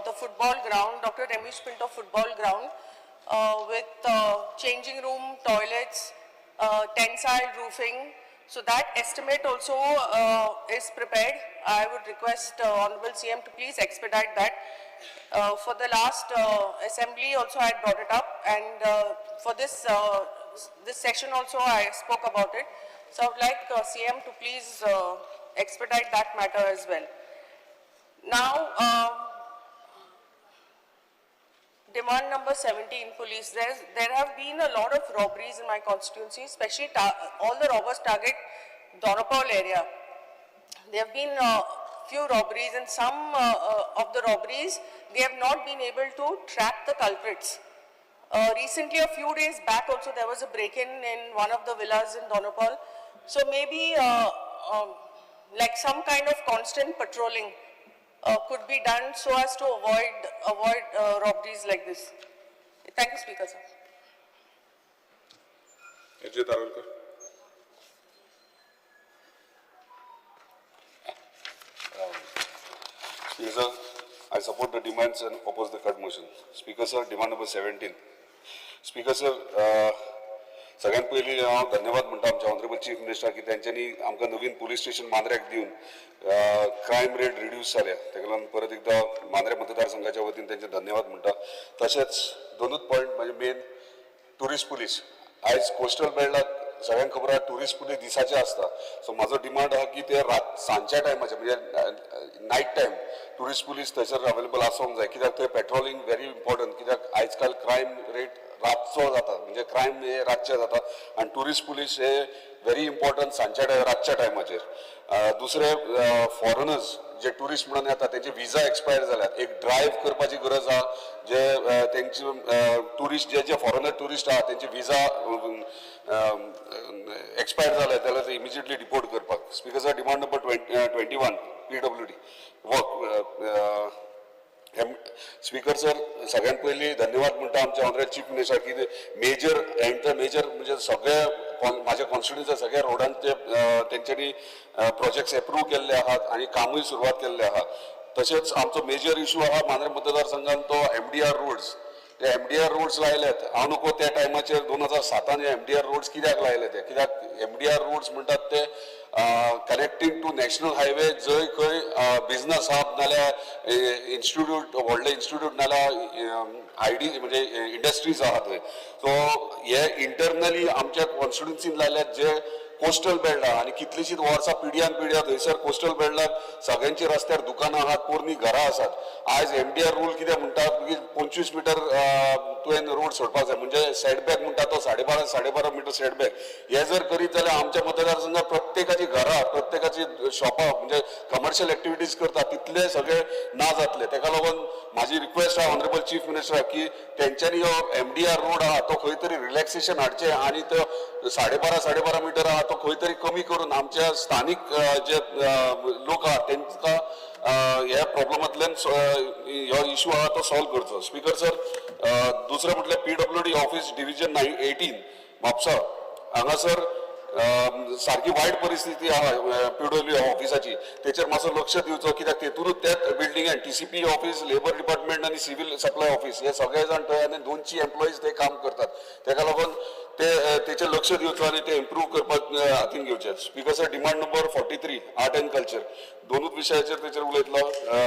Speaker 11: the football ground, Dr. Ramesh Pinto football ground, with changing room, toilets, tensile roofing, So that estimate also is prepared. I would request Honorable CM to please expedite that. For the last assembly also I had brought it up, and for this session also I spoke about it. So I would like CM to please expedite that matter as well. Now, demand number 17, police. There have been a lot of robberies in my constituency, especially all the robbers target Donapal area. There have been few robberies, and some of the robberies, they have not been able to track the culprits. Recently, a few days back also, there was a break-in in one of the villas in Donapal. So maybe like some kind of constant patrolling could be done so as to avoid robberies like this. Thank you, Speaker, sir.
Speaker 10: AJ Tarwalkar. Speaker sir, I support the demands and oppose the cut motion. Speaker sir, demand number 17. Speaker sir, सगळ्यात पयलीं हांव धन्यवाद म्हणटा आमच्या ऑनरेबल चीफ मिनिस्टर की त्यांच्यानी आमकां नवीन पुलीस स्टेशन मांद्र्याक दिवन क्रायम रेट रिड्यूस जाल्या तेका लागून परत एकदा मांद्रे मतदारसंघाच्या वतीन त्यांचे धन्यवाद म्हणटा. तशेंच दोनूच पॉयंट म्हणजे मेन टुरिस्ट पुलीस. आयज कोस्टल बेल्टाक सगळ्यांक खबर आहा टुरिस्ट पुलीस दिसाचे आसता. सो म्हाजो डिमांड आहा की ते सांजच्या टायमाचेर म्हणजे नायट टायम टुरिस्ट पुलीस थंयसर अवेलेबल आसूंक जाय कित्याक थंय पेट्रोलिंग व्हेरी इम्पॉर्टंट कित्याक आयज काल क्रायम रेट रातचो जाता म्हणजे क्रायम हे रातचे जाता आनी टुरिस्ट पुलीस हे व्हेरी इम्पॉर्टंट सांजच्या रातच्या टायमाचेर. दुसरे फॉरेनर्स जे टुरिस्ट म्हणून येतात त्यांचे विजा एक्सपायर जाल्यात. एक ड्रायव्ह करपाची गरज आहा जे तेंचे टुरिस्ट जे फॉरेनर टुरिस्ट आहा त्यांचे विजा एक्सपायर जाले जाल्यार इमिजिएटली डिपोर्ट करपाक. Speaker sir, demand number 21 PWD work. Speaker sir, सगळ्यात पयलीं धन्यवाद म्हणटा आमच्या ऑनरेबल चीफ मिनिस्टर की मेजर म्हणजे सगळे माझ्या कॉन्स्टिट्युन्सीच्या सगळ्या रोडांचे तेंच्यांनी प्रोजेक्ट्स एप्रूव्ह केल्ले आहात आणि कामूय सुरवात केल्ले आहा. तशेंच आमचो मेजर इशू आहा मांद्रे मतदारसंघात तो MDR रोड्स. ते MDR रोड्स लायल्यात. हांव नको त्या टायमाचेर 2007 MDR रोड्स कित्याक लायले ते कित्याक MDR रोड्स म्हणटात ते कनेक्टिंग टू नॅशनल हायवे जंय खंय बिझनस हब नाल्यार इन्स्टिट्यूट व्हडले इन्स्टिट्यूट नाल्यार ID म्हणजे इंडस्ट्रीज आहा थंय. सो हे इंटरनली आमच्या कॉन्स्टिट्युन्सीन लायल्यात जे कोस्टल बेल्ट आहा आणि कितलीशींच वर्सां पिढ्यान पिढ्या थंयसर कोस्टल बेल्टाक सगळ्यांच्या रस्त्यार दुकानां आहात पोरणी घरां आसात. आयज MDR रूल कितें म्हणटा की 25 मिटर तुवें रोड सोडपाक जाय म्हणजे सेटबॅक म्हणटा तो 12.5 मिटर सेटबॅक. हे जर करीत जाल्यार आमच्या मतदारसंघात प्रत्येकाची घरां प्रत्येकाची शॉपां म्हणजे कमर्शियल एक्टिविटीज करता तितले सगळे ना जातले. तेका लागून माझी रिक्वेस्ट आहा ऑनरेबल चीफ मिनिस्टर की तेंच्यांनी हो MDR रोड आहा तो खंय तरी रिलॅक्सेशन हाडचें आणि तो 12.5 मिटर आहा तो खंय तरी कमी करून आमच्या स्थानिक जे लोक आहात तांकां ह्या प्रॉब्लमांतल्यान हो इशू आहा तो सॉल्व करचो. स्पीकर सर, दुसरें म्हटल्यार PWD ऑफिस डिव्हिजन 18 म्हापसा हांगासर सारकी वायट परिस्थिती आहा PWD ऑफिसाची. तेचेर मातसो लक्ष दिवचो कित्याक तेतूनच त्याच बिल्डिंगान TCP ऑफिस, लेबर डिपार्टमेंट आणि सिव्हिल सप्लाय ऑफिस हे सगळे जाण थंय आनी 200 एम्प्लॉईज ते काम करतात. तेका लागून तेचेर लक्ष दिवचो आणि ते इम्प्रूव्ह करपाक हातीन घेवचे. Speaker sir, demand number 43 art and culture. दोनूच विशयाचेर तेचेर उलयतलो.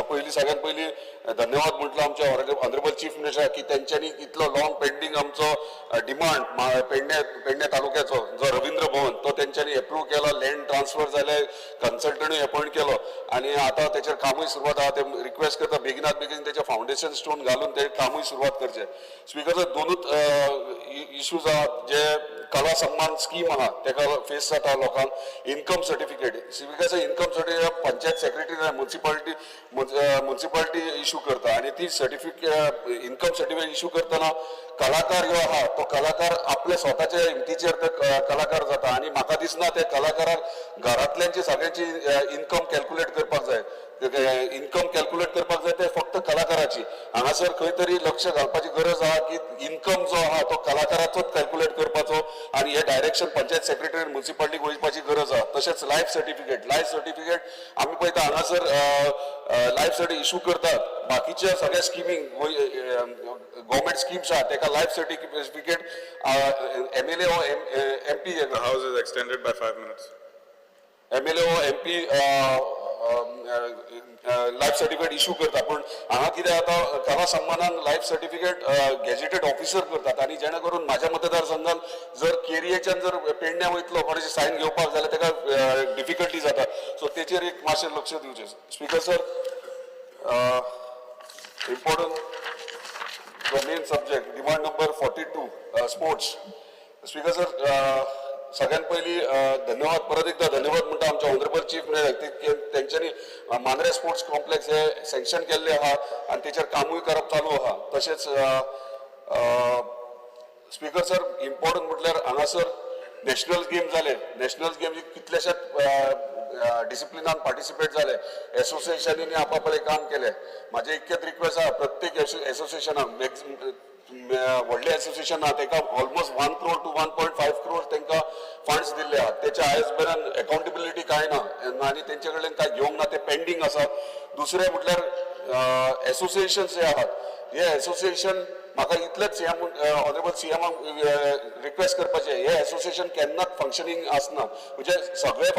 Speaker 10: पयलीं सगळ्यात पयलीं धन्यवाद म्हटलो आमच्या ऑनरेबल चीफ मिनिस्टर की तेंच्यांनी इतलो लॉंग पेंडिंग आमचो डिमांड पेडणे तालुक्याचो जो रवींद्र भवन तो तेंच्यांनी एप्रूव्ह केलो. लँड ट्रान्सफर जाले, कन्सल्टंटूय अपॉइंट केलो आणि आता तेचेर कामूय सुरवात आहा. ते रिक्वेस्ट करता बेगिनात बेगीन तेचे फाउंडेशन स्टोन घालून ते कामूय सुरवात करचे. स्पीकर सर, दोनूच इश्यूज आहात जे कला सन्मान स्कीम आहा तेका फेस जाता लोकांक. Income certificate. Speaker sir, income certificate panchayat secretary municipality issue करता आणि ती सर्टिफिकेट इन्कम सर्टिफिकेट इश्यू करतना कलाकार जो आहा तो कलाकार आपल्या स्वताच्या हिमतीचेर ते कलाकार जाता आणि म्हाका दिसना ते कलाकाराक घरांतल्यांची सगळ्यांची इन्कम कॅल्क्युलेट करपाक जाय. इन्कम कॅल्क्युलेट करपाक जाय ते फक्त कलाकाराची. हांगासर खंय तरी लक्ष घालपाची गरज आहा की इन्कम जो आहा तो कलाकाराचोच कॅल्क्युलेट करपाचो आणि हे डायरेक्शन पंचायत सेक्रेटरी म्युन्सिपालिटीक वचपाची गरज आहा. तशेंच लायफ सर्टिफिकेट आमी पळयता हांगासर लायफ सर्टिफिकेट इश्यू करतात. बाकीच्या सगळ्या स्किमींग गव्हर्मेंट स्किम्स आहा तेका life certificate MLA or MP. The house is extended by 5 minutes. MLA o MP life certificate issue करता, पण हांगा कितें जाता कला सन्मानान लायफ सर्टिफिकेट गॅजेटेड ऑफिसर करतात आणि जेणे करून माझ्या मतदारसंघात जर केरियेच्यान जर पेडण्या वयतलो कोणाची सायन घेवपाक जाल्यार ताका डिफिकल्टी जाता. सो तेचेर एक मातशें लक्ष दिवचें. Speaker sir, important the main subject, demand number 42, sports. Speaker sir, सगळ्यात पहिली धन्यवाद, परत एकदा धन्यवाद म्हणटा आमच्या ऑनरेबल चीफ मिनिस्टर तेंच्यांनी मांद्रे स्पोर्ट्स कॉम्प्लेक्स हे सँक्शन केल्ले आहा आणि तेचेर कामूय करप चालू आहा. तशेंच स्पीकर सर, इम्पॉर्टंट म्हटल्यार हांगासर नॅशनल गेम जाले. नॅशनल गेम कितल्याशाच डिसिप्लिनान पार्टिसिपेट जाले. एसोसिएशनींनी आपापले काम केले. माझे इतकेच रिक्वेस्ट आहा प्रत्येक एसोसिएशनाक व्हडले एसोसिएशन आहा ताका ऑलमोस्ट 1 crore to 1.5 crore तांकां फंड्स दिल्ले आहात. तेच्या आयज मेरेन अकाउंटेबिलिटी काय ना आणि तेंचे कडल्यान काय घेवंक ना, ते पेंडिंग आसा. दुसरें म्हटल्यार एसोसिएशन्स जे आहात, हे एसोसिएशन म्हाका इतलेच सीएम ऑनरेबल सीएमाक रिक्वेस्ट करपाचें, हे एसोसिएशन केन्नाच फंक्शनींग आसना. म्हणजे सगळे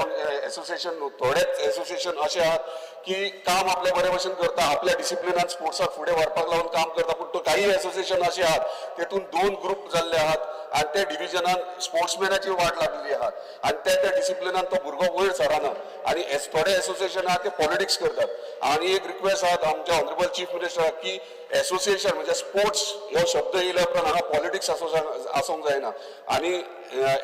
Speaker 10: एसोसिएशन, थोडेच एसोसिएशन अशे आहात की काम आपल्या बरे भशेन करता, आपल्या डिसिप्लिनान स्पोर्ट्साक फुडें व्हरपाक लागून काम करता, पण तो काही एसोसिएशन अशे आहात तेतून 2 ग्रुप जाल्ले आहात आणि त्या डिव्हिजनान स्पोर्ट्समॅनाची वाट लागलेली आहात आणि त्या डिसिप्लिनान तो भुरगो वयर सरना आणि थोडे एसोसिएशन आहात ते पॉलिटिक्स करतात. आणि एक रिक्वेस्ट आहात आमच्या ऑनरेबल चीफ मिनिस्टराक की एसोसिएशन म्हणजे स्पोर्ट्स हो शब्द येयल्या उपरांत हांगा पॉलिटिक्स आसूंक जायना आणि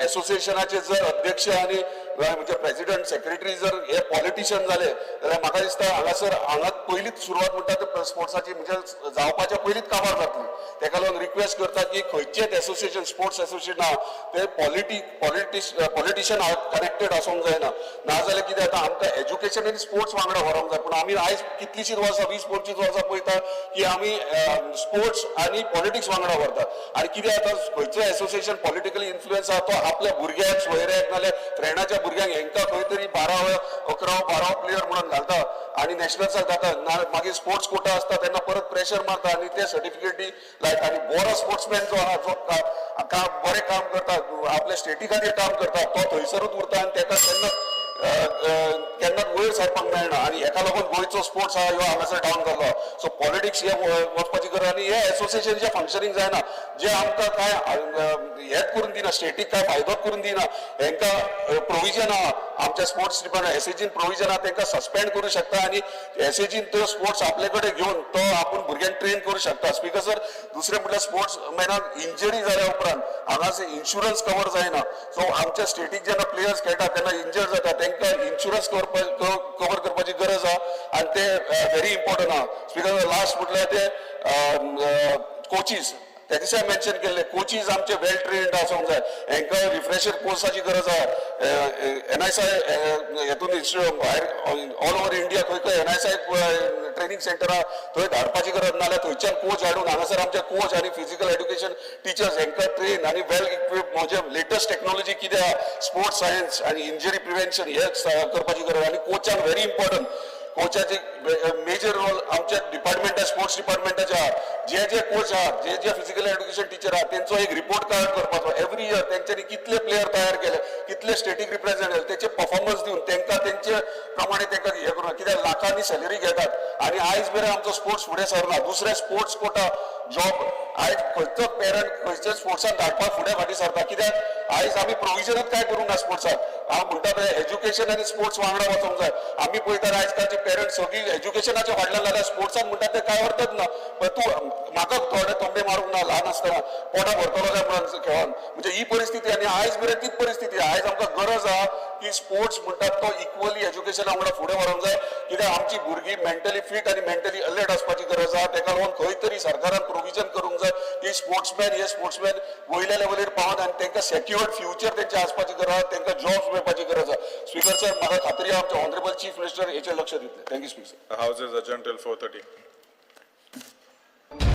Speaker 10: एसोसिएशनाचे जर अध्यक्ष आणि म्हणजे प्रेसिडेंट सेक्रेटरी जर हे पॉलिटिशियन जाले जाल्यार म्हाका दिसता हांगा पयलीच सुरवात म्हणटा ते स्पोर्ट्साची म्हणजे जावपाच्या पयलीच काबार जातली. तेका लागून रिक्वेस्ट करता की खंयचेच एसोसिएशन, स्पोर्ट्स एसोसिएशन आहा ते पॉलिटिशियन कनेक्टेड आसूंक जायना. नाजाल्यार कितें जाता आमकां एज्युकेशन आनी स्पोर्ट्स वांगडा व्हरोंक जाय, पूण आमी आयज कितलींशींच वर्सां 20-25 वर्सां पळयता की आमी स्पोर्ट्स आणि पॉलिटिक्स वांगडा व्हरतात. आणि कितें जाता खंयचो एसोसिएशन पॉलिटिकली इन्फ्लुएन्स आहा तो आपल्या भुरग्याक, सोयऱ्याक नाल्यार फ्रेंडाच्या भुरग्यांक हेंका खंय तरी 11 प्लेयर म्हणून घालता आणि नॅशनल्साक जाता. मागीर स्पोर्ट्स कोटा आसता तेन्ना परत प्रेशर मारता आणि ते सर्टिफिकेटी लायक. आणि बरो स्पोर्ट्समॅन जो आहा जो बरें काम करता, आपल्या स्टेटी खातीर काम करता, तो थंयसरूच उरता आणि तेका केन्नाच वयर सरपाक मेळना. आणि हेका लागून गोंयचो स्पोर्ट्स आहा ह्यो हांगासर डावन जाल्लो. सो पॉलिटिक्स हे वचपाची गरज आणि हे एसोसिएशनचे फंक्शनींग जायना, जे आमकां काय हेच करून दिना, स्टेटीक काय फायदोच करून दिना. हेंकां प्रोविजन आहा आमच्या स्पोर्ट्स डिपार्टमेंट एसएजीन प्रोविजन आहा, तेंकां सस्पेंड करूं शकता आणि एसएजीन तो स्पोर्ट्स आपले कडेन घेवन तो आपूण भुरग्यांक ट्रेन करूं शकता. स्पीकर सर, दुसरें म्हटल्यार स्पोर्ट्स मॅनाक इंजरी जाल्या उपरांत हांगासर इन्शुरन्स कवर जायना. सो आमच्या स्टेटीक जेन्ना प्लेयर्स खेळटा तेन्ना इंजर्ड जाता तांकां इन्शुरन्स कवर करपाची गरज आहा आणि ते व्हेरी इम्पॉर्टंट आहा. स्पीकर लास्ट म्हटल्यार ते कोचीस त्या दिसा मेन्शन केल्ले, कोचीस आमचे वेल ट्रेन्ड आसूंक जाय. हांकां रिफ्रेशर कोर्साची गरज आहा. NISI हेतून भायर ऑल ओव्हर इंडिया खंय खंय NISI ट्रेनिंग सेंटर आहा थंय धाडपाची गरज, नाल्यार थंयच्यान कोच हाडून हांगासर आमचे कोच आणि फिजिकल एड्युकेशन टीचर्स हांकां ट्रेन आणि वेल इक्विप्ड म्हणजे लेटस्ट टेक्नॉलॉजी कितें आहा स्पोर्ट्स सायन्स आणि इंजरी प्रिव्हेन्शन हे करपाची गरज. आणि कोचांक व्हेरी इम्पॉर्टंट, कोचाचे मेजर रोल आमच्या डिपार्टमेंटा स्पोर्ट्स डिपार्टमेंटाचे आहा. जे कोच आहात, जे फिजिकल एड्युकेशन टीचर आहात तेंचो एक रिपोर्ट कार्ड करपाचो एव्हरी इयर. तेंच्यांनी कितले प्लेयर तयार केले, कितले स्टेटीक रिप्रेझेंट केले, तेचे परफॉर्मन्स दिवन तेंकां तेंचे प्रमाणे तेंकां हे करून कित्याक लाखांनी सॅलरी घेतात आणि आयज मेरेन आमचो स्पोर्ट्स फुडें सरना. दुसरे स्पोर्ट्स कोटा जॉब आयज खंयचो पेरंट खंयच्या स्पोर्ट्सान धाडपाक फुडें फाटीं सरता, कित्याक आयज आमी प्रोविजनच काय करूंक ना स्पोर्ट्साक. हांव म्हणटा ते एज्युकेशन आनी स्पोर्ट्स वांगडा वचोंक जाय. आमी पळयतात आयजकालचे पेरंट सगळीं एज्युकेशनाचे फाटल्यान लागल्या, स्पोर्ट्सान म्हणटा ते काय अर्थच ना. पण तूं म्हाका थोडे तोंबे मारूंक ना ल्हान आसतना पोटां भरतलो काय म्हणून खेळोन, म्हणजे ही परिस्थिती. आनी आयज मेरेन तीच परिस्थिती. आयज आमकां गरज आहा की स्पोर्ट्स म्हणटात तो इक्वली एज्युकेशना वांगडा फुडें व्हरोंक जाय, कित्याक आमची भुरगीं मेंटली फिट आनी मेंटली अलर्ट आसपाची गरज आहा. तेका लागून खंय तरी सरकारान प्रोविजन करूंक जाय की स्पोर्ट्समॅन वयल्या लेवलीर पावत आनी तांकां सेक्युअर्ड फ्युचर तेंचे आसपाची गरज आहा, तांकां जॉब्स मेळपाची गरज आहा. स्पीकर सर, म्हाका खात्री आहा आमचे ऑनरेबल चीफ मिनिस्टर हेचेर लक्ष दितले. Thank you speaker.
Speaker 12: The House is adjourned till 4:30.